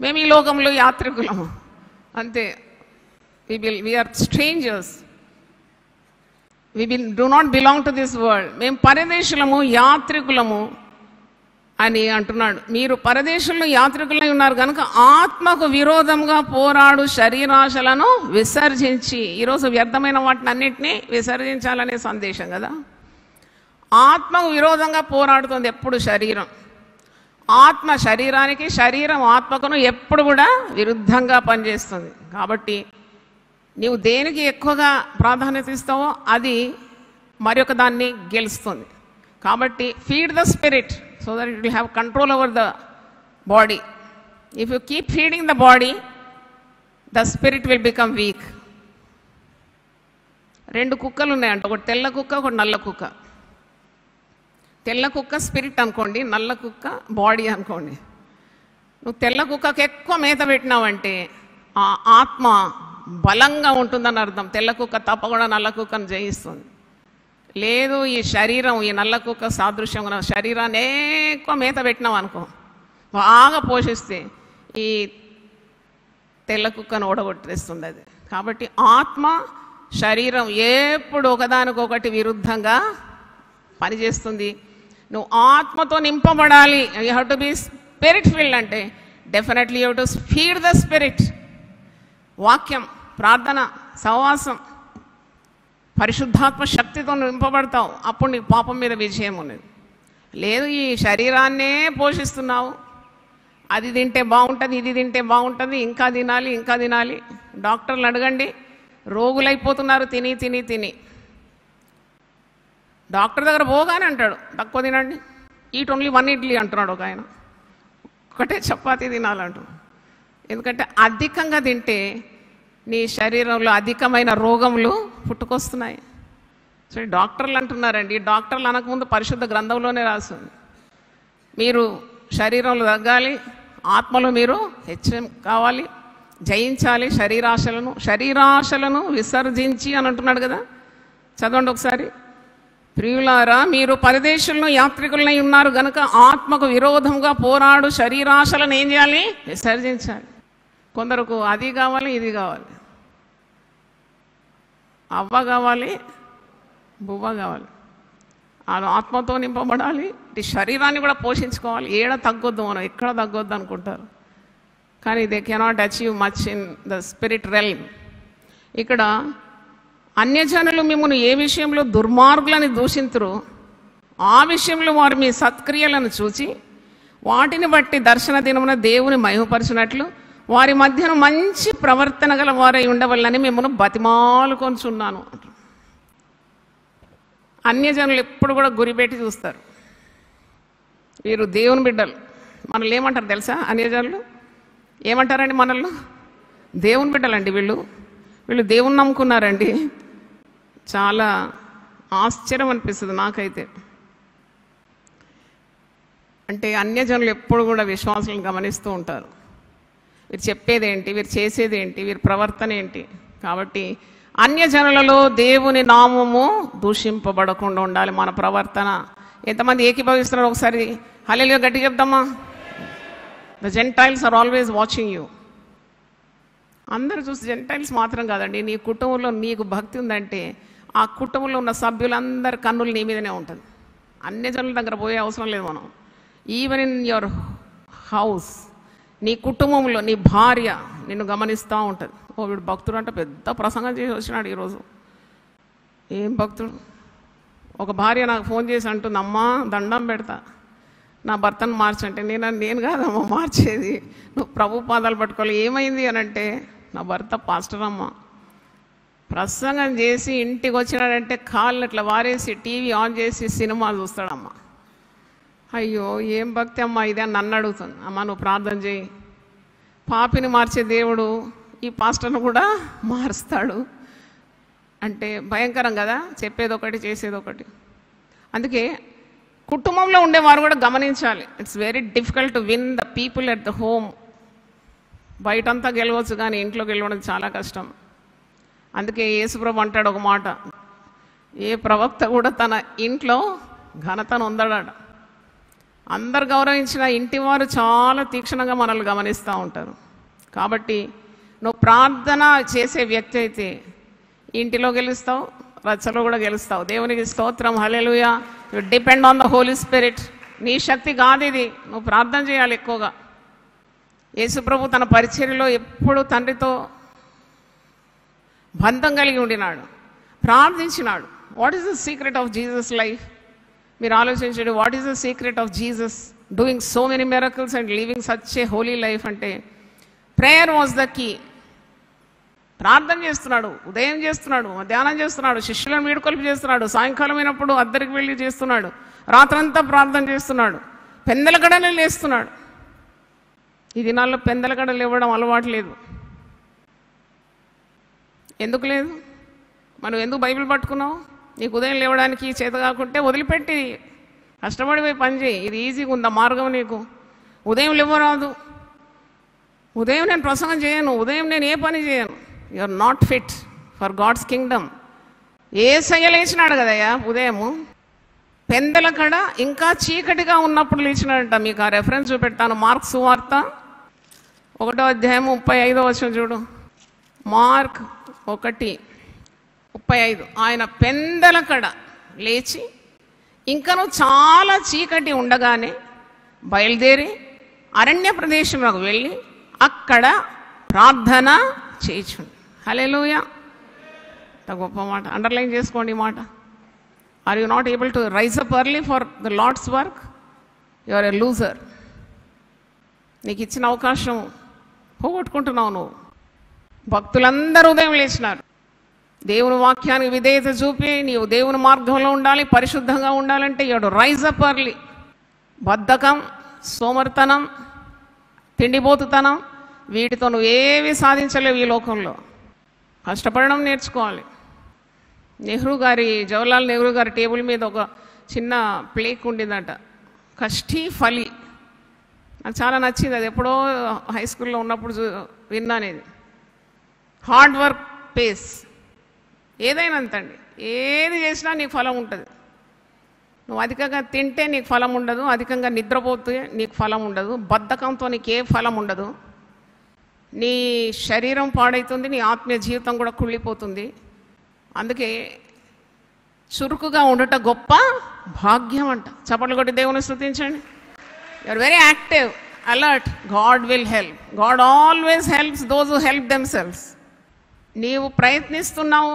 మేము ఈ లోకంలో యాత్రికులము అంతే. we are strangers. We do not belong to this world. మేము పరదేశులము, యాత్రికులము అని అంటున్నాడు. మీరు పరదేశుల్లో యాత్రికులై ఉన్నారు కనుక ఆత్మకు విరోధంగా పోరాడు శరీరాశలను విసర్జించి, ఈరోజు వ్యర్థమైన వాటిని అన్నింటినీ విసర్జించాలనే సందేశం కదా. ఆత్మకు విరోధంగా పోరాడుతుంది ఎప్పుడు శరీరం. ఆత్మ శరీరానికి, శరీరం ఆత్మకును ఎప్పుడు కూడా విరుద్ధంగా పనిచేస్తుంది. కాబట్టి నీవు దేనికి ఎక్కువగా ప్రాధాన్యత ఇస్తావో అది మరొక దాన్ని గెలుస్తుంది. కాబట్టి feed the spirit so that it will have control over the body. If you keep feeding the body the spirit will become weak. 2 కుక్కలు ఉన్నాయంట, ఒకటి తెల్ల కుక్క, ఒకటి నల్ల కుక్క. తెల్ల కుక్క స్పిరిట్ అనుకోండి, నల్ల కుక్క బాడీ అనుకోండి. నువ్వు తెల్ల కుక్కకి ఎక్కువ మేత పెట్టినావంటే ఆ ఆత్మ బలంగా ఉంటుందని అర్థం. తెల్ల కుక్క తప్పకుండా నల్ల కుక్కను జయిస్తుంది. లేదు, ఈ శరీరం ఈ నల్ల కుక్క సాదృశ్యంగా శరీరాన్ని ఎక్కువ మేత పెట్టినావు అనుకో, బాగా పోషిస్తే ఈ తెల్ల కుక్కను ఓడగొట్టేస్తుంది అది. కాబట్టి ఆత్మ శరీరం ఎప్పుడు ఒకదానికొకటి విరుద్ధంగా పనిచేస్తుంది. నువ్వు ఆత్మతో నింపబడాలి. You have to be spirit filled అంటే definitely you have to feed the spirit. వాక్యం, ప్రార్థన, సహవాసం, పరిశుద్ధాత్మ శక్తితో నింపబడతావు. అప్పుడు నీకు పాపం మీద విజయం ఉన్నది. లేదు, ఈ శరీరాన్నే పోషిస్తున్నావు, అది తింటే బాగుంటుంది, ఇది తింటే బాగుంటుంది, ఇంకా తినాలి, ఇంకా తినాలి. డాక్టర్లు అడగండి, రోగులైపోతున్నారు తిని తిని తిని. డాక్టర్ దగ్గర పోగానే అంటాడు తక్కువ తినండి, ఈట్ ఓన్లీ 1 ఇడ్లీ అంటున్నాడు ఒక ఆయన, ఒకటే చపాతీ తినాలంటాడు. ఎందుకంటే అధికంగా తింటే నీ శరీరంలో అధికమైన రోగములు పుట్టుకొస్తున్నాయి. సో డాక్టర్లు అంటున్నారండి, డాక్టర్లు అనకముందు పరిశుద్ధ గ్రంథంలోనే రాస్తుంది, మీరు శరీరంలో తగ్గాలి, ఆత్మలో మీరు హెచ్చం కావాలి, జయించాలి శరీరాశలను విసర్జించి అని అంటున్నాడు కదా. చదవండి ఒకసారి. ప్రియులారా, మీరు పరదేశులను యాత్రికులనై ఉన్నారు గనుక ఆత్మకు విరోధంగా పోరాడు శరీరాశలను ఏం చేయాలి? విసర్జించాలి. కొందరకు అది కావాలి, ఇది కావాలి, అవ్వ కావాలి, బువ్వ కావాలి. వాళ్ళు ఆత్మతో నింపబడాలి, ఈ శరీరాన్ని కూడా పోషించుకోవాలి. ఏడ తగ్గొద్దు, మనం ఎక్కడ తగ్గొద్దు అనుకుంటారు, కానీ they cannot achieve much in the spirit realm. ఇక్కడ అన్యజనులు మిమ్మల్ని ఏ విషయంలో దుర్మార్గులని దూషింతురు, ఆ విషయంలో వారు మీ సత్క్రియలను చూచి వాటిని బట్టి దర్శన దినమున దేవుని మహిమపరచినట్లు వారి మధ్యన మంచి ప్రవర్తన గల వారై ఉండవల్లని మిమ్మల్ని బతిమాలుకొనుచున్నాను. అన్యజనులు ఎప్పుడు కూడా గురిపెట్టి చూస్తారు. వీరు దేవుని బిడ్డలు. మనల్ని ఏమంటారు తెలుసా? అన్యజనులు ఏమంటారండి? మనల్ని దేవుని బిడ్డలండి, వీళ్ళు దేవుని నమ్ముకున్నారండి. చాలా ఆశ్చర్యం అనిపిస్తుంది నాకైతే. అంటే అన్యజనులు ఎప్పుడు కూడా విశ్వాసాలను గమనిస్తూ ఉంటారు. వీరు చెప్పేదేంటి, వీరు చేసేదేంటి, వీరి ప్రవర్తన ఏంటి. కాబట్టి అన్యజనులలో దేవుని నామము దూషింపబడకుండా ఉండాలి మన ప్రవర్తన. ఎంతమంది ఏకీభవిస్తున్నారు? ఒకసారి హల్లెలూయా గట్టిగా చెప్దామా? The Gentiles are always watching you. అందరూ చూసి, జెంటైల్స్ మాత్రం కాదండి, నీ కుటుంబంలో నీకు భక్తి ఉందంటే ఆ కుటుంబంలో ఉన్న సభ్యులందరి కన్నులు నీ మీదనే ఉంటుంది. అన్యజనుల దగ్గర పోయే అవసరం లేదు మనం. ఈవెన్ ఇన్ యువర్ హౌస్, నీ కుటుంబంలో నీ భార్య నిన్ను గమనిస్తూ ఉంటుంది. ఓ వీడు భక్తుడు అంటే పెద్ద ప్రసంగం చేసి వచ్చినాడు ఈరోజు, ఏం భక్తుడు. ఒక భార్య నాకు ఫోన్ చేసి అంటుంది, అమ్మా దండం పెడతా నా భర్తను మార్చంటే, నేను కాదమ్మా మార్చేది, నువ్వు ప్రభు పాదాలు పట్టుకోవాలి. ఏమైంది అని అంటే, నా భర్త పాస్టర్ అమ్మ, ప్రసంగం చేసి ఇంటికి వచ్చినాడంటే కాళ్ళు ఇట్లా వారేసి టీవీ ఆన్ చేసి సినిమా చూస్తాడమ్మా. అయ్యో ఏం భక్తి అమ్మా ఇది అని నన్ను అడుగుతుంది. అమ్మ నువ్వు ప్రార్థన చేయి, పాపిని మార్చే దేవుడు ఈ పాస్టర్ను కూడా మారుస్తాడు. అంటే భయంకరం కదా, చెప్పేది ఒకటి చేసేది ఒకటి. అందుకే కుటుంబంలో ఉండేవారు కూడా గమనించాలి. It's very difficult to win the people at the home. బయటంతా గెలవచ్చు కానీ ఇంట్లో గెలవడం చాలా కష్టం. అందుకే యేసుప్రభు అంటాడు ఒక మాట, ఏ ప్రవక్త కూడా తన ఇంట్లో ఘనతను ఉందడాడు. అందరు గౌరవించిన ఇంటివారు చాలా తీక్షణంగా మనల్ని గమనిస్తూ ఉంటారు. కాబట్టి నువ్వు ప్రార్థన చేసే వ్యక్తి అయితే ఇంటిలో గెలుస్తావు, రచ్చలో కూడా గెలుస్తావు. దేవునికి స్తోత్రం, హల్లెలూయా. You depend on the Holy Spirit. నీ శక్తి కాదు ఇది, నువ్వు ప్రార్థన చేయాలి ఎక్కువగా. యేసుప్రభు తన పరిచర్యలో ఎప్పుడు తండ్రితో బంధం కలిగి ఉండినాడు, ప్రార్థించినాడు. What is the secret of Jesus life? మీరు ఆలోచించండి, what is the secret of Jesus doing so many miracles and living such a holy life? అంటే ప్రేయర్ వాజ్ ద కీ. ప్రార్థన చేస్తున్నాడు, ఉదయం చేస్తున్నాడు, మధ్యాహ్నం చేస్తున్నాడు, శిష్యులను వీడుకొలిపి చేస్తున్నాడు, సాయంకాలం అయినప్పుడు అద్దరికి వెళ్ళి చేస్తున్నాడు, రాత్రంతా ప్రార్థన చేస్తున్నాడు, పెందలగడనే లేస్తున్నాడు. ఈ దినాల్లో పెందలగడలు ఇవ్వడం అలవాటు లేదు. ఎందుకు లేదు? మనం ఎందుకు బైబిల్ పట్టుకున్నావు? నీకు ఉదయం లేవడానికి చేత కాకుంటే వదిలిపెట్టి కష్టపడి పోయి పని చేయి. ఇది ఈజీగా ఉందా మార్గం నీకు? ఉదయం లేవరాదు. ఉదయం నేను ప్రసంగం చేయను, ఉదయం నేను ఏ పని చేయను. You are not fit for God's kingdom. యేసయ్య లేచినాడు కదయ్యా ఉదయము, పెందల కడ ఇంకా చీకటిగా ఉన్నప్పుడు లేచినాడంట. మీకు ఆ రెఫరెన్స్ చూపెడతాను. మార్క్ సువార్త 1వ అధ్యాయం 35వ వచనం చూడు. మార్క్ 1:35. ఆయన పెందల కడ లేచి ఇంకను చాలా చీకటి ఉండగానే బయలుదేరి అరణ్య ప్రదేశంలోకి వెళ్ళి అక్కడ ప్రార్థన చేయుచుండు. హల్లెలూయా! అంత గొప్ప మాట. అండర్లైన్ చేసుకోండి ఈ మాట. Are you not able to rise up early for the Lord's work? You are a loser. నీకు ఇచ్చిన అవకాశం పోగొట్టుకుంటున్నావు నువ్వు. భక్తులందరూ ఉదయం లేచినారు. దేవుని వాక్యానికి విధేయత చూపి నీవు దేవుని మార్గంలో ఉండాలి, పరిశుద్ధంగా ఉండాలంటే you have to rise up early. బద్ధకం, సోమరితనం, తిండిపోతుతనం, వీటితో నువ్వు ఏవి సాధించలేవు ఈ లోకంలో. కష్టపడడం నేర్చుకోవాలి. జవహర్లాల్ నెహ్రూ గారి టేబుల్ మీద ఒక చిన్న ప్లేక్ ఉండిందట, కష్టీ ఫలి. నాకు చాలా నచ్చింది. అది ఎప్పుడో హై స్కూల్లో ఉన్నప్పుడు విన్నానేది. Hard work pays. ఏదైనా అంతండి, ఏది చేసినా నీకు ఫలం ఉంటుంది. నువ్వు అధికంగా తింటే నీకు ఫలం ఉండదు, అధికంగా నిద్రపోతే నీకు ఫలం ఉండదు, బద్ధకంతో నీకు ఏ ఫలం ఉండదు. నీ శరీరం పాడవుతుంది, నీ ఆత్మీయ జీవితం కూడా కుళ్ళిపోతుంది. అందుకే చురుకుగా ఉండట గొప్ప భాగ్యం అంట. చప్పట్లు కొట్టి దేవుని స్తుతించండి. You are very active, alert. God will help. God always helps those who help themselves. నీవు ప్రయత్నిస్తున్నావు,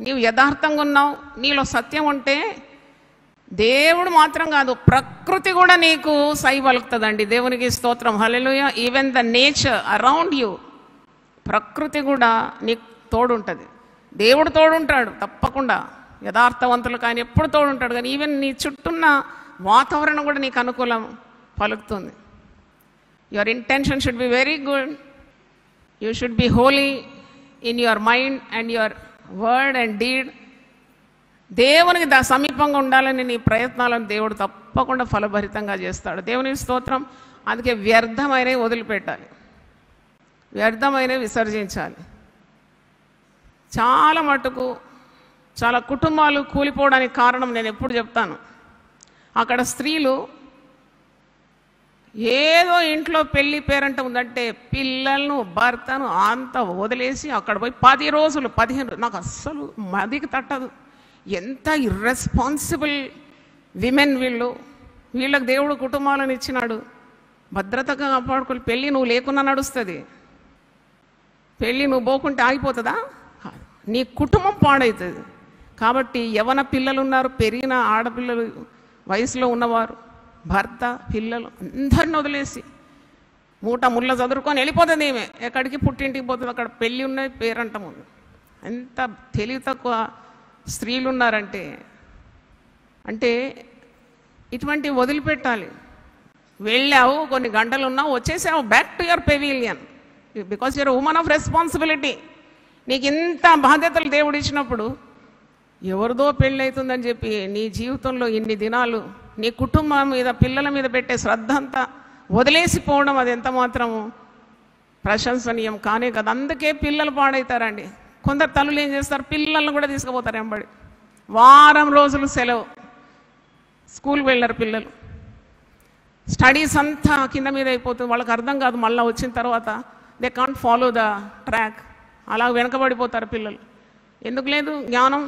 నీవు యథార్థంగా ఉన్నావు, నీలో సత్యం ఉంటే దేవుడు మాత్రం కాదు, ప్రకృతి కూడా నీకు సై పలుకుతుందండి. దేవునికి స్తోత్రం. హల్లెలూయా. Even the nature around you, ప్రకృతి కూడా నీకు తోడుంటుంది. దేవుడు తోడుంటాడు తప్పకుండా. యథార్థవంతులకు ఆయన ఎప్పుడు తోడుంటాడు. కానీ ఈవెన్ నీ చుట్టూన్న వాతావరణం కూడా నీకు అనుకూలం పలుకుతుంది. Your intention should be very good. You should be holy in your mind and your word and deed. దేవునికి సమీపంగా ఉండాలని నీ ప్రయత్నాలను దేవుడు తప్పకుండా ఫలభరితంగా చేస్తాడు. దేవునికి స్తోత్రం. అందుకే వ్యర్థమైనవి వదిలిపెట్టాలి, వ్యర్థమైనవి విసర్జించాలి. చాలా మటుకు చాలా కుటుంబాలు కూలిపోవడానికి కారణం నేను ఎప్పుడు చెప్తాను. అక్కడ స్త్రీలు ఏదో ఇంట్లో పెళ్లి పేరంట ఉందంటే పిల్లలను భర్తను అంత వదిలేసి అక్కడ పోయి 10 రోజులు 15, నాకు అస్సలు మదికి తట్టదు. ఎంత ఇర్రెస్పాన్సిబుల్ విమెన్ వీళ్ళు. వీళ్ళకి దేవుడు కుటుంబాలను ఇచ్చినాడు, భద్రతగా కాపాడుకోవాలి. పెళ్ళి నువ్వు లేకున్నా నడుస్తుంది, పెళ్ళి నువ్వు పోకుంటే ఆగిపోతుందా? నీ కుటుంబం పాడవుతుంది. కాబట్టి యవన పిల్లలు ఉన్నారు, పెరిగిన ఆడపిల్లలు, వయసులో ఉన్నవారు, భర్త, పిల్లలు అందరిని వదిలేసి మూట ముళ్ళ చదువుకొని వెళ్ళిపోతుంది. ఏమే ఎక్కడికి పుట్టింటికి పోతుంది, అక్కడ పెళ్ళి ఉన్నది పేరంటం ఉంది. ఎంత తెలివి తక్కువ స్త్రీలు ఉన్నారంటే అంటే ఇటువంటి వదిలిపెట్టాలి. వెళ్ళావు, కొన్ని గంటలు ఉన్నావు, వచ్చేసావు, back to your pavilion. Because your women of responsibility. నీకు ఇంత బాధ్యతలు దేవుడు ఇచ్చినప్పుడు ఎవరిదో పెళ్ళి అవుతుందని చెప్పి నీ జీవితంలో ఇన్ని దినాలు నీ కుటుంబం మీద, పిల్లల మీద పెట్టే శ్రద్ధ అంతా వదిలేసిపోవడం అది ఎంత మాత్రము ప్రశంసనీయం కానే కదా. అందుకే పిల్లలు పాడవుతారండి. కొందరు తల్లులు ఏం చేస్తారు, పిల్లలను కూడా తీసుకుపోతారు వెంబడి. వారం రోజులు సెలవు, స్కూల్కి వెళ్ళారు పిల్లలు, స్టడీస్ అంతా కింద మీద అయిపోతుంది. వాళ్ళకి అర్థం కాదు. మళ్ళీ వచ్చిన తర్వాత they can't follow the track. అలా వెనకబడిపోతారు పిల్లలు. ఎందుకు లేదు జ్ఞానం?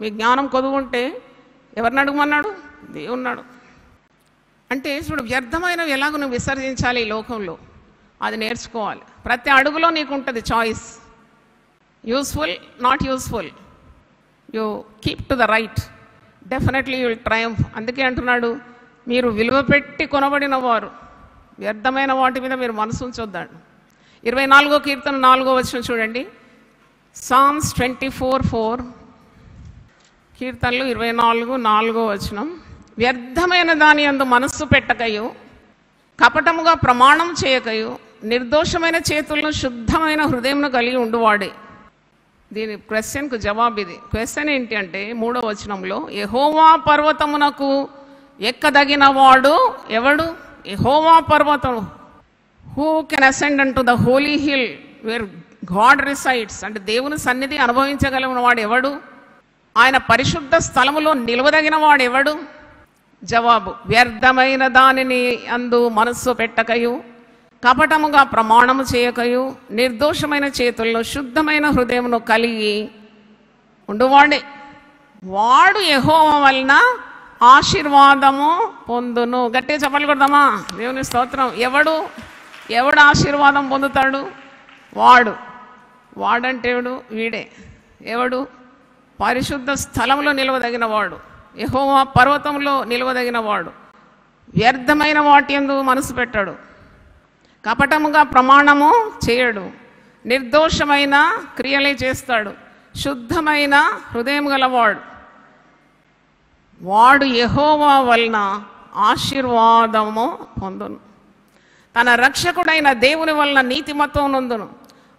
మీ జ్ఞానం కొదువుంటే ఎవరిని అడుగుమన్నాడు? దేవున్నాడు. అంటే చూడు, వ్యర్థమైనవి ఎలాగో నువ్వు విసర్జించాలి ఈ లోకంలో, అది నేర్చుకోవాలి. ప్రతి అడుగులో నీకు ఉంటుంది choice. Useful, not useful. You keep to the right, definitely you will Triumph. అందుకే అంటున్నాడు, మీరు విలువ పెట్టి కొనబడిన వారు, వ్యర్థమైన వాటి మీద మీరు మనసు ఉంచొద్దాడు. 24వ కీర్తన 4వ వచనం చూడండి. సామ్స్ 24:4. కీర్తనలు 24:4వ వచనం. వ్యర్థమైన దాని యందు మనస్సు పెట్టకయు, కపటముగా ప్రమాణం చేయకయు, నిర్దోషమైన చేతులను శుద్ధమైన హృదయమును కలిగి ఉండువాడే. దీని క్వశ్చన్కు జవాబు ఇది. క్వశ్చన్ ఏంటి అంటే 3వ వచనంలో, యెహోవా పర్వతమునకు ఎక్కదగిన వాడు ఎవడు? యెహోవా పర్వతం. Who can ascend unto the holy hill where God resides, అంటే దేవుని సన్నిధి అనుభవించగలిగిన వాడు ఎవడు? ఆయన పరిశుద్ధ స్థలములో నిలవదగిన వాడు ఎవడు? జవాబు, వ్యర్థమైన దానిని అందు మనస్సు పెట్టకయు, కపటముగా ప్రమాణము చేయకయు, నిర్దోషమైన చేతుల్లో శుద్ధమైన హృదయమును కలిగి ఉండువాడే. వాడు యెహోవా వలన ఆశీర్వాదము పొందును. గట్టిగా చెప్పలు కొడదామా? దేవుని స్తోత్రం. ఎవడు ఆశీర్వాదం పొందుతాడు? వాడంటే వీడే. ఎవడు? పరిశుద్ధ స్థలంలో నిలవదగిన వాడు, యెహోవా పర్వతంలో నిలవదగిన వాడు, వ్యర్థమైన వాటి యందు మనసు పెట్టాడు, కపటముగా ప్రమాణము చేయడు, నిర్దోషమైన క్రియలే చేస్తాడు, శుద్ధమైన హృదయం గలవాడు. వాడు యెహోవా వలన ఆశీర్వాదము పొందును. తన రక్షకుడైన దేవుని వలన నీతిమత్వం నొందును.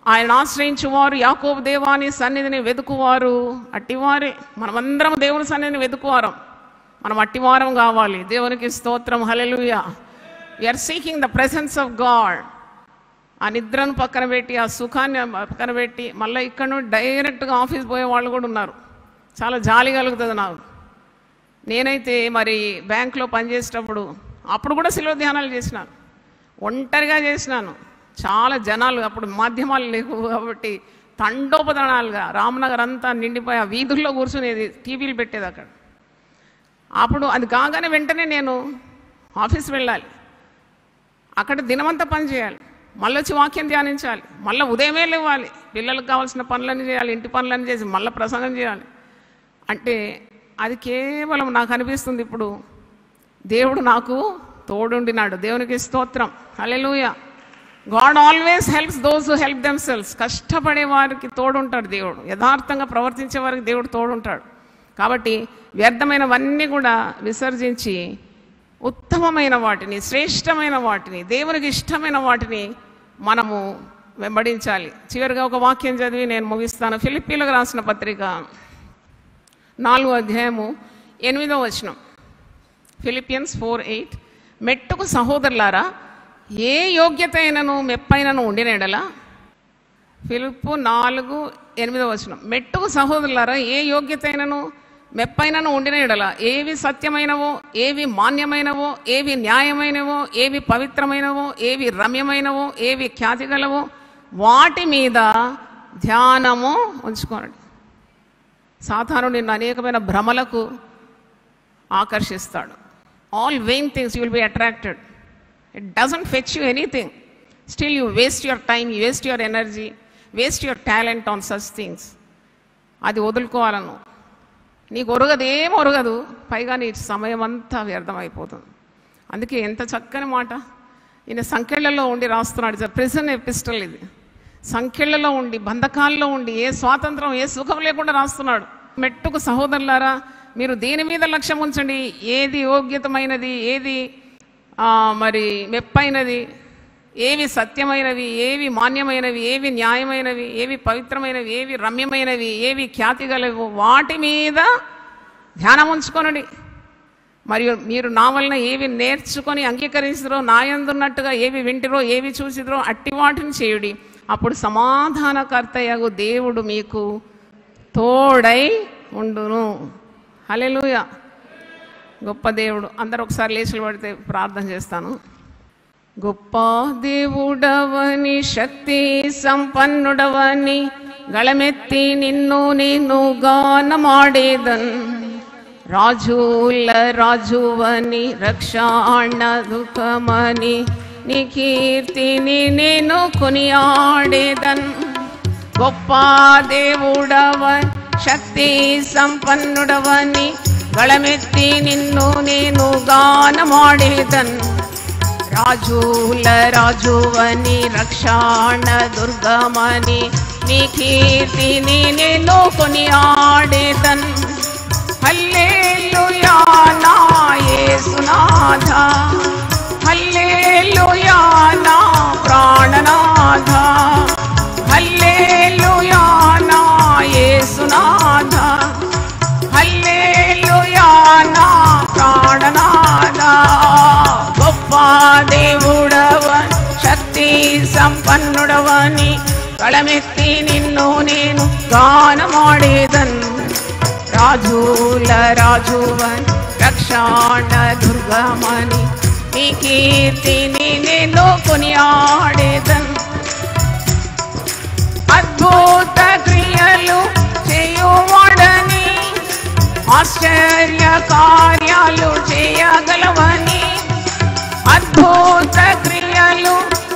ఆయన ఆశ్రయించువారు యాకోబు దేవాని సన్నిధిని వెతుకువారు అట్టివారే. మనమందరం దేవుని సన్నిధిని వెతుకువారం. మనం అట్టివారం కావాలి. దేవునికి స్తోత్రం. హల్లెలూయా. We are seeking the presence of God. ఆ నిద్రను పక్కన పెట్టి, ఆ సుఖాన్ని పక్కన పెట్టి, మళ్ళీ ఇక్కడ నుండి డైరెక్ట్గా ఆఫీస్ పోయే వాళ్ళు కూడా ఉన్నారు. చాలా జాలి కలుగుతుంది నాకు. నేనైతే మరి బ్యాంకులో పనిచేసేటప్పుడు అప్పుడు కూడా శిలువ ధ్యానాలు చేసినాను, ఒంటరిగా చేసినాను. చాలా జనాలు, అప్పుడు మాధ్యమాలు లేవు కాబట్టి తండోపతండాలుగా రామ్నగర్ అంతా నిండిపోయి ఆ వీధుల్లో కూర్చునేది, టీవీలు పెట్టేది అక్కడ. అప్పుడు అది కాగానే వెంటనే నేను ఆఫీస్ వెళ్ళాలి, అక్కడ దినమంతా పని చేయాలి, మళ్ళీ వచ్చి వాక్యం ధ్యానించాలి, మళ్ళీ ఉదయమే లేవాలి, పిల్లలకు కావాల్సిన పనులన్నీ చేయాలి, ఇంటి పనులన్నీ చేసి మళ్ళీ ప్రసంగం చేయాలి. అంటే అది కేవలం నాకు అనిపిస్తుంది ఇప్పుడు దేవుడు నాకు తోడుండినాడు. దేవునికి స్తోత్రం. హల్లెలూయా. God always helps those who help themselves. కష్టపడే వారికి తోడుంటాడు దేవుడు. యథార్థంగా ప్రవర్తించే వారికి దేవుడు తోడుంటాడు. కాబట్టి వ్యర్థమైనవన్నీ కూడా విసర్జించి ఉత్తమమైన వాటిని, శ్రేష్టమైన వాటిని, దేవునికి ఇష్టమైన వాటిని మనము వెంబడించాలి. చివరిగా ఒక వాక్యం చదివి నేను ముగిస్తాను. ఫిలిప్పీలకు రాసిన పత్రిక 4వ అధ్యాయము 8వ వచనం. ఫిలిపియన్స్ 4:8. మెట్టుకు సహోదరులారా, ఏ యోగ్యత అయినను మెప్పైనను ఉండినడలా. ఫిలిప్పు 4:8 వచనం. మెట్టుకు సహోదరులారా, ఏ యోగ్యత అయినను మెప్పైనను ఉండినడలా, ఏవి సత్యమైనవో, ఏవి మాన్యమైనవో, ఏవి న్యాయమైనవో, ఏవి పవిత్రమైనవో, ఏవి రమ్యమైనవో, ఏవి ఖ్యాతిగలవో వాటి మీద ధ్యానము ఉంచుకోనండి. సాతానుడు నిన్ను అనేకమైన భ్రమలకు ఆకర్షిస్తాడు. All vain things you will be attracted. It doesn't fetch you anything. Still you waste your time, you waste your energy, waste your talent on such things. అది వదులుకోవాలను. నీకు ఒరగదేం ఒరగదు, పైగా నీ సమయం అంతా వ్యర్థమైపోతుంది. అందుకే ఎంత చక్కని మాట. ఈయన సంఖ్యలలో ఉండి రాస్తున్నాడు. ఇట్స్ ప్రిజన్ ఎపిస్టల్ ఇది. సంఖ్యలలో ఉండి, బంధకాల్లో ఉండి, ఏ స్వాతంత్రం, ఏ సుఖం లేకుండా రాస్తున్నాడు. మెట్టుకు సహోదరులారా, మీరు దేని మీద లక్ష్యం ఉంచండి. ఏది యోగ్యతమైనది, ఏది మరి మెప్పైనది, ఏవి సత్యమైనవి, ఏవి మాన్యమైనవి, ఏవి న్యాయమైనవి, ఏవి పవిత్రమైనవి, ఏవి రమ్యమైనవి, ఏవి ఖ్యాతిగలవు వాటి మీద ధ్యానం ఉంచుకొనండి. మరియు మీరు నా వలన ఏవి నేర్చుకొని అంగీకరిస్తారో, నా యందున్నట్టుగా ఏవి వింటిరో, ఏవి చూసిరో అట్టి వాటిని చేయుడి. అప్పుడు సమాధానకర్తయగు దేవుడు మీకు తోడై ఉండును. హల్లెలూయా. గొప్ప దేవుడు. అందరూ ఒకసారి లేచి పడితే ప్రార్థన చేస్తాను. గొప్ప దేవుడవని, శక్తి సంపన్నుడవని, గళమెత్తి నిన్ను నేను గానమాడేదన్. రాజుల రాజువని, రక్షణ దుఃఖమని, నీ కీర్తిని నేను కొనియాడేదన్. గొప్ప దేవుడవని, శక్తి సంపన్నుడవని, గళమెత్తి నిన్ను నేను గానమాడేదన్. రాజుల రాజువని, రక్షణ దుర్గమని, నీ కీర్తిని నేను కొనియాడేదన్. హల్లెలూయా నా యేసునాథ, హల్లెలూయా నా ప్రాణనాథ, హల్లెలూయా నా సంపన్నుడవని గళమెత్తి నిన్ను నేను గానమాడేదన్. రాజుల రాజువని రక్షణ దుర్గమని నీ కీర్తిని నేను కొనియాడేదన్. అద్భుత క్రియలు చేయువాడని ఆశ్చర్య కార్యాలు చేయగలవని. అద్భుత క్రియలు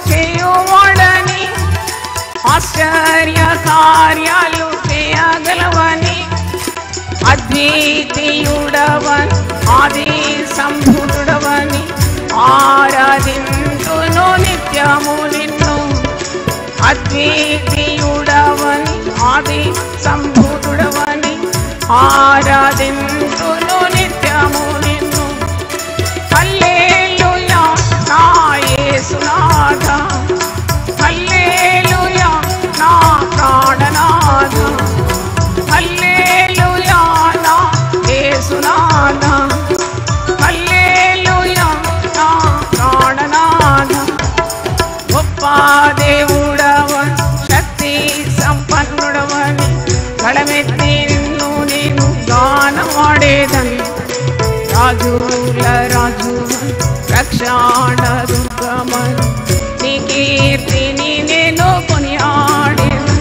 చేయువాడని ఆశ్చర్య కార్యాలు చేయగలవని. అద్వితీయుడవని ఆది సంభూతుడవని ఆరాధింతును నిత్యము నిన్ను. అద్వితీయుడవని ఆది సంభూతుడవని ఆరాధింతును నిత్యము నిన్ను. హల్లెలూయా నా యేసునాథా, హల్లెలూయా నా ప్రాణనాథా, హల్లెలూయా నా యేసునాథా, హల్లెలూయా నా ప్రాణనాథా. గొప్ప దేవుడవని శక్తి సంపన్నుడవని గళమెత్తి నిన్ను నేను గానమాడేదన్. రాజుల రాజువని రక్షణ దుర్గమని నీ కీర్తిని నేను కొనియాడేదన్.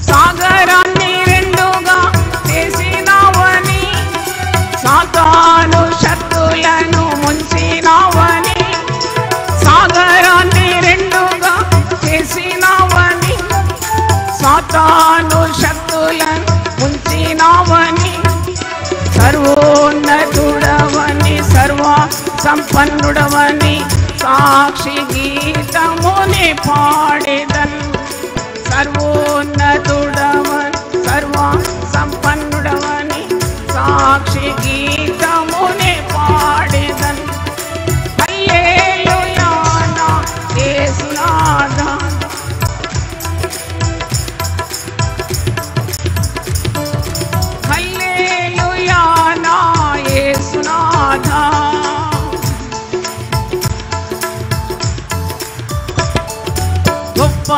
సాగరాన్ని రెండుగా చేసినావని సాతాను శక్తులను ముంచినావని. సాగరాన్ని రెండుగా చేసినావని సాతాను శక్తులను ముంచినావని. సర్వోన్నతుడవని సర్వ సంపన్నుడవని సాక్షి గీతముని పాడేదన్. సర్వోన్నతుడవని సర్వ సంపన్నుడవని సాక్షి గీతముని పాడేదన్. హల్లెలూయా నా యేసునాథా, హల్లెలూయా నా యేసునాథా. గొప్ప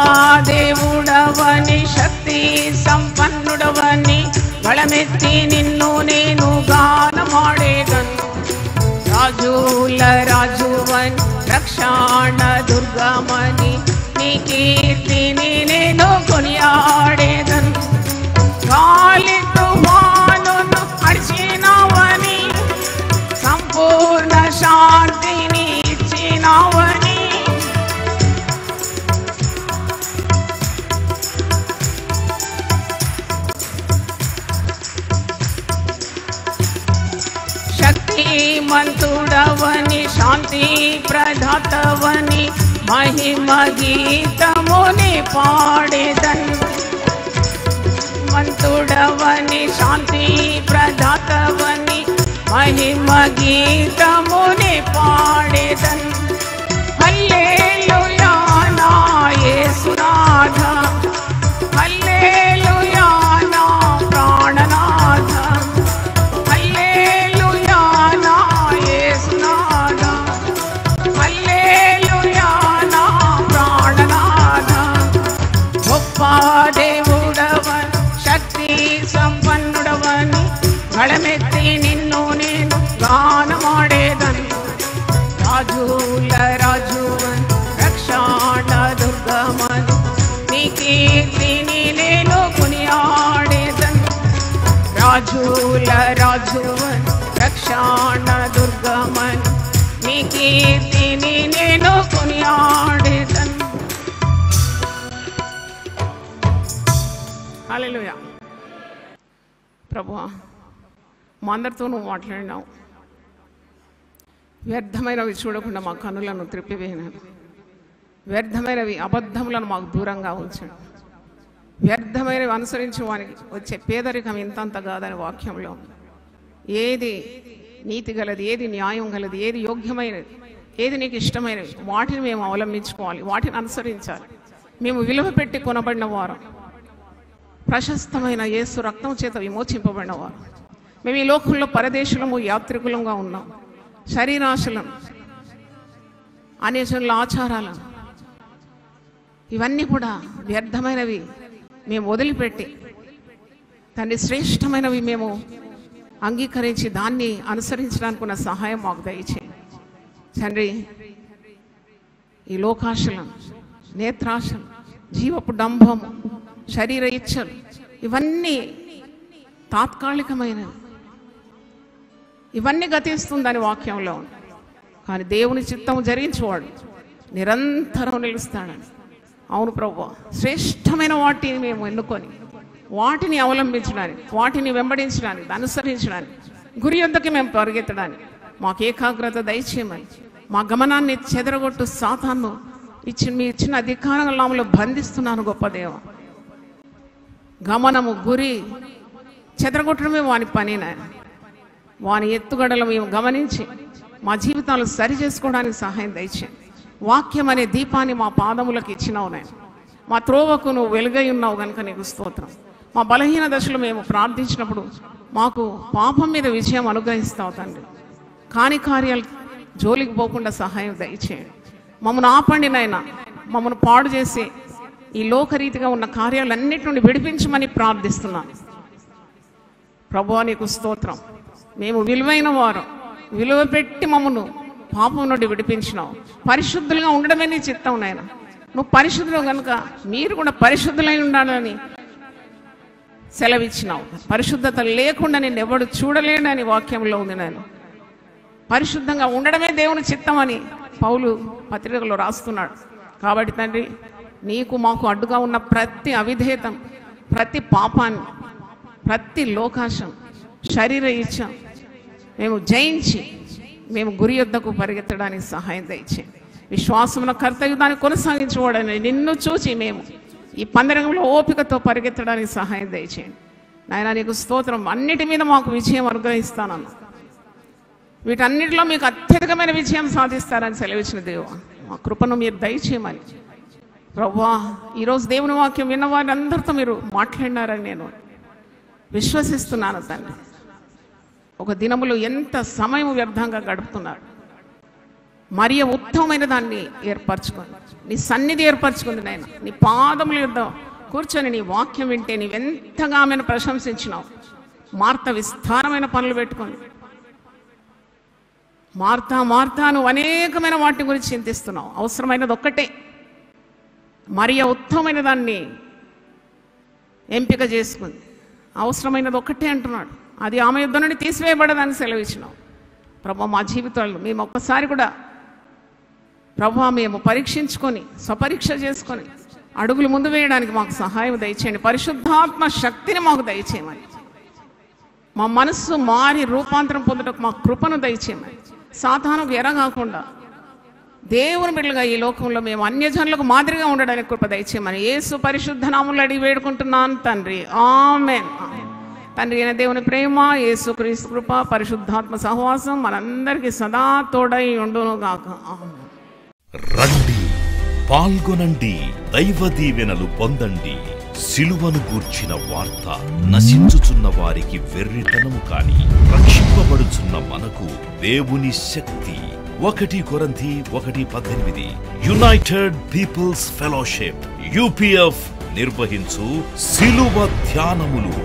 దేవుడవని శక్తి సంపన్నుడవని గళమెత్తి నిన్ను నేను గానమాడేదన్. రాజుల రాజువని రక్షణ దుర్గమని నీ కీర్తిని నేను కొనియాడేదన్. గాలి తుఫానును అడిచినావని సంపూర్ణ శాంతిని ఇచ్చినావని. శక్తిమంతుడవని శాంతి ప్రదాతవని మహిమ గీతముని పాడేదన్. మంతుడవని శాంతి ప్రదాతవని మహిమ గీతముని పాడేదన్. హల్లెలూయా నా యేసునాథా, హల్లెలూయా నా ప్రాణనాథా, హల్లెలూయా నా యేసునాథా, హల్లెలూయా నా ప్రాణనాథా. గొప్ప దేవుడవని శక్తి సంపన్నుడవని గళమెత్తి నిన్ను నేను గానమాడేదన్. రాజుల రాజువని రక్షణ దుర్గమని నీ కీర్తిని నేను కొనియాడేదన్. రాజుల రాజువని రక్షణ దుర్గమని నీ కీర్తిని నేను కొనియాడేదన్. హల్లెలూయా. ప్రభువా, మా అందరితో నువ్వు మాట్లాడినావు. వ్యర్థమైనవి చూడకుండా మా కన్నులను త్రిప్పివేయనాను. వ్యర్థమైనవి అబద్ధములను మాకు దూరంగా ఉంచాడు. వ్యర్థమైనవి అనుసరించి వానికి వచ్చే పేదరికం ఇంతంత కాదని వాక్యంలో. ఏది నీతి గలది, ఏది న్యాయం గలది, ఏది యోగ్యమైనది, ఏది నీకు ఇష్టమైనది, వాటిని మేము అవలంబించుకోవాలి, వాటిని అనుసరించాలి. మేము విలువ పెట్టి కొనబడిన వారు, ప్రశస్తమైన యేసు రక్తం చేత విమోచింపబడిన వారు. మేము ఈ లోకంలో పరదేశులము, యాత్రికులంగా ఉన్నాం. శరీరాశలను, అన్యజనుల ఆచారాలను, ఇవన్నీ కూడా వ్యర్థమైనవి మేము వదిలిపెట్టి తండ్రి శ్రేష్టమైనవి మేము అంగీకరించి దాన్ని అనుసరించడానికి ఉన్న సహాయం మాకు దయచేయండి తండ్రి. ఈ లోకాశలను, నేత్రాశలు, జీవపు డంభము, శరీర ఇచ్చలు ఇవన్నీ తాత్కాలికమైనవి, ఇవన్నీ గతిస్తుందని వాక్యంలో ఉంది. కానీ దేవుని చిత్తము జరిగించేవాడు నిరంతరం నిలుస్తాడని. అవును ప్రభువా, శ్రేష్టమైన వాటిని మేము ఎన్నుకొని వాటిని అవలంబించడానికి, వాటిని వెంబడించడానికి, అనుసరించడానికి, గురి యొద్దకి మేము పరిగెత్తడానికి మాకు ఏకాగ్రత దయచేయమని, మా గమనాన్ని చెదరగొట్టు సాతాను మీ ఇచ్చిన అధికారంలో బంధిస్తున్నాను గొప్ప దేవ. గమనము, గురి చెదరగొట్టడమే వాని పని నాయన. వాని ఎత్తుగడలు మేము గమనించి మా జీవితాలు సరి చేసుకోవడానికి సహాయం దయచేయండి. వాక్యం అనే దీపాన్ని మా పాదములకు ఇచ్చినావు నాయన. మా త్రోవకు నువ్వు వెలుగై ఉన్నావు కనుక నీకు స్తోత్రం. మా బలహీన దశలో మేము ప్రార్థించినప్పుడు మాకు పాపం మీద విజయం అనుగ్రహిస్తావు తండ్రి. కాని కార్యాలు జోలికి పోకుండా సహాయం దయచేయండి. మమ్మల్ని ఆపండి నాయన. మమ్మల్ని పాడు చేసి ఈ లోకరీతిగా ఉన్న కార్యాలన్నిటి నుండి విడిపించమని ప్రార్థిస్తున్నాను ప్రభువా. నీకు స్తోత్రం. మేము విలువైన వారు, విలువ పెట్టి మమ్మను పాపం నుండి విడిపించినావు. పరిశుద్ధులుగా ఉండడమే నీ చిత్తం నాయన. నువ్వు పరిశుద్ధులు కనుక మీరు కూడా పరిశుద్ధులై ఉండాలని సెలవిచ్చినావు. పరిశుద్ధత లేకుండా నేను ఎవడు చూడలేనని వాక్యంలో ఉంది నాయన. పరిశుద్ధంగా ఉండడమే దేవుని చిత్తం అని పౌలు పత్రికలో రాస్తున్నాడు. కాబట్టి తండ్రి, నీకు మాకు అడ్డుగా ఉన్న ప్రతి అవిధేయతం, ప్రతి పాపాన్ని, ప్రతి లోకాశం, శరీర ఇచ్చ మేము జయించి మేము గురి యొద్దకు పరిగెత్తడానికి సహాయం దయచేయండి. విశ్వాసమున కర్తవ్యాన్ని కొనసాగించబడని నిన్ను చూసి మేము ఈ పందరంగంలో ఓపికతో పరిగెత్తడానికి సహాయం దయచేయండి నాయన. నీకు స్తోత్రం. అన్నిటి మీద మాకు విజయం అనుగ్రహిస్తానన్నా. వీటన్నిటిలో మీకు అత్యధికమైన విజయం సాధిస్తారని సెలవిచ్చిన దేవా, మా కృపను మీరు దయచేయమని ప్రభువా. ఈరోజు దేవుని వాక్యం విన్న వారి అందరితో మీరు మాట్లాడినారని నేను విశ్వసిస్తున్నాను తండ్రి. ఒక దినములో ఎంత సమయం వ్యర్థంగా గడుపుతున్నారు. మరియ ఉత్తమమైన దాన్ని ఏర్పరచుకొని నీ సన్నిధి ఏర్పరచుకుంది నాయన. నీ పాదముల యొద్ద కూర్చొని నీ వాక్యం వింటే నీవెంతగా ఆమెను ప్రశంసించినావు. మార్త విస్తారమైన పనులు పెట్టుకొని మార్తా నువ్వు అనేకమైన వాటి గురించి చింతిస్తున్నావు. అవసరమైనది ఒక్కటే. మరియ ఉత్తమమైన దాన్ని ఎంపిక చేసుకుంది. అవసరమైనది ఒక్కటే అంటున్నాడు. అది ఆమె యుద్ధ నుండి తీసివేయబడదని సెలవిచ్చినావు ప్రభా. మా జీవితాల్లో మేము ఒక్కసారి కూడా ప్రభా మేము పరీక్షించుకొని స్వపరీక్ష చేసుకొని అడుగులు ముందు వేయడానికి మాకు సహాయం దయచేయండి. పరిశుద్ధాత్మ శక్తిని మాకు దయచేయమని, మా మనస్సు మారి రూపాంతరం పొందడానికి మా కృపను దయచేయమని, సాతానుకు ఎరగాకుండా దేవుని బిడ్డలుగా ఈ లోకంలో మేము అన్యజనులకు మాదిరిగా ఉండడానికి కృప దయచేయమని యేసు పరిశుద్ధ నామములో అడిగి వేడుకుంటున్నాను తండ్రి. ఆమేన్. తండ్రి అయిన దేవుని ప్రేమ, యేసు క్రీస్తు కృప, పరిశుద్ధాత్మ సహవాసం మనందరికీ సదా తోడై ఉండును గాక.
రండి, పాల్గొనండి, దైవ దీవెనలు పొందండి. సిలువను గూర్చిన వార్త నశించుచున్న వారికి వెర్రితనము కాని రక్షింపబడుచున్న మనకు దేవుని శక్తి. 1 కొరింథీ 1:18 యునైటెడ్ పీపుల్స్ ఫెలోషిప్ UPF నిర్వహించు సిలువ ధ్యానములు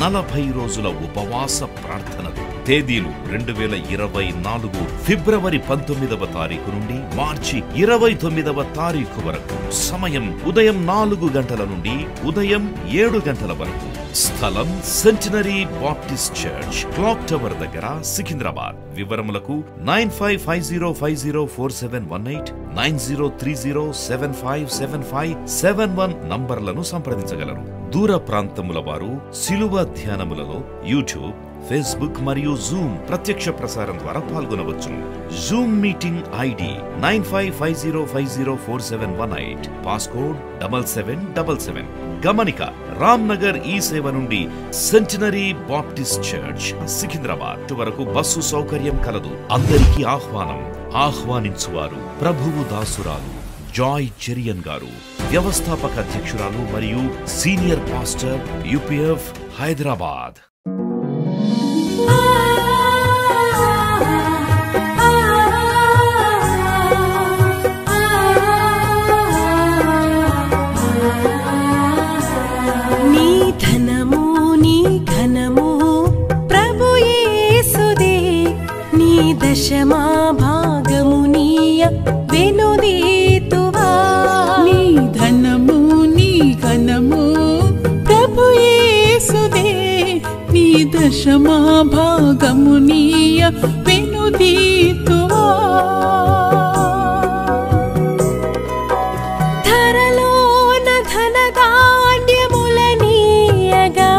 40 రోజుల ఉపవాస ప్రార్థనలు. తేదీలు 2024 ఫిబ్రవరి 19వ తారీఖు నుండి మార్చి 29వ తారీఖు వరకు. సమయం ఉదయం 4 గంటల నుండి ఉదయం 7 గంటల వరకు. స్థలం centenary Baptist church, clock tower దగ్గర, సికింద్రాబాద్. వివరములకు 9550504718 9030757571 నంబర్లను సంప్రదించగలరు. దూర ప్రాంతముల వారు సిలువ ధ్యానములలో యూట్యూబ్, ఫేస్బుక్ మరియు జూమ్ ప్రత్యక్ష ప్రసారం ద్వారా పాల్గొనవచ్చును. Zoom meeting ID 9550504718 passcode 7777. గమనిక, రామ్నగర్ ఈ సేవ నుండి సెంటినరీ బాప్టిస్ట్ చర్చ్ సికింద్రాబాద్ వరకు బస్సు సౌకర్యం కలదు. అందరికీ ఆహ్వానం. ఆహ్వానించువారు ప్రభువు దాసురాలు జాయ్ చెరియన్ గారు, వ్యవస్థాపక అధ్యక్షురాలు మరియు సీనియర్ పాస్టర్ UPF హైదరాబాద్.
దశమా భాగమునీయ వెనుదీతువా
నీ ధనము నీ ఘనము ప్రభు యేసుదే నీ దశమా భాగమునీయ వెనుదీతువా
ధరలోన ధనధాన్యములనీయగా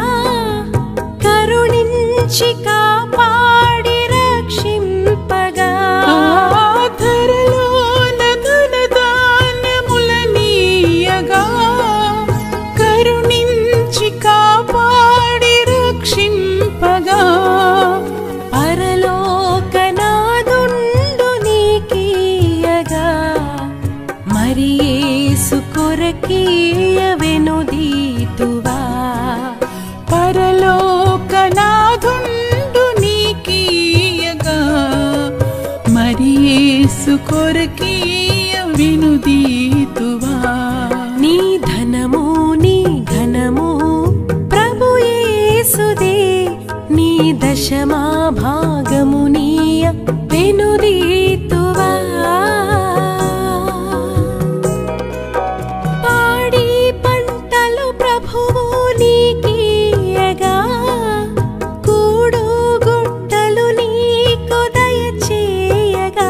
కరుణించి కాపాడి రక్షింపగా
ధరలోన ధనధాన్యములనీయగా కరుణించి కాపాడి రక్షింపగా
పరలోకనాదుండు నీకీయగా మరి యేసు కొరకీయ వెనుదీతువా
పరలోకనాథుండు నీకీయగా మరి యేసు కొరకీయ వెనుదీతువా
నీ ధనము నీ ఘనము ప్రభు యేసుదే నీ దశమా భాగమునీయ వెనుదీతువా పాడి పంటలు ప్రభువు నీకీయగా కూడు గుట్టలు నీకు దయచేయగా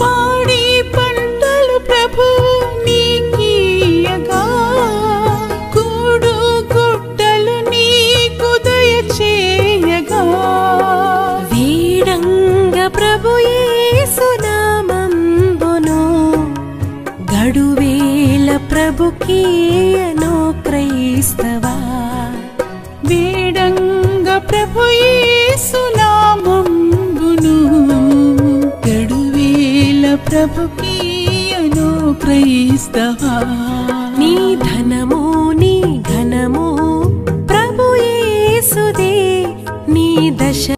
పాడి పంటలు ప్రభు నీకీయగా కూడు గుట్టలు నీకు దయచేయగా
వీడంగ ప్రభు యేసు నామంబును గడువేల ప్రభుకీయను క్రైస్తవా
వేడంగ ప్రభు యేసు నామంబును గడువేల ప్రభుకీయను క్రైస్తవా
నీ ధనము నీ ఘనము ప్రభు యేసుదే నీ దశ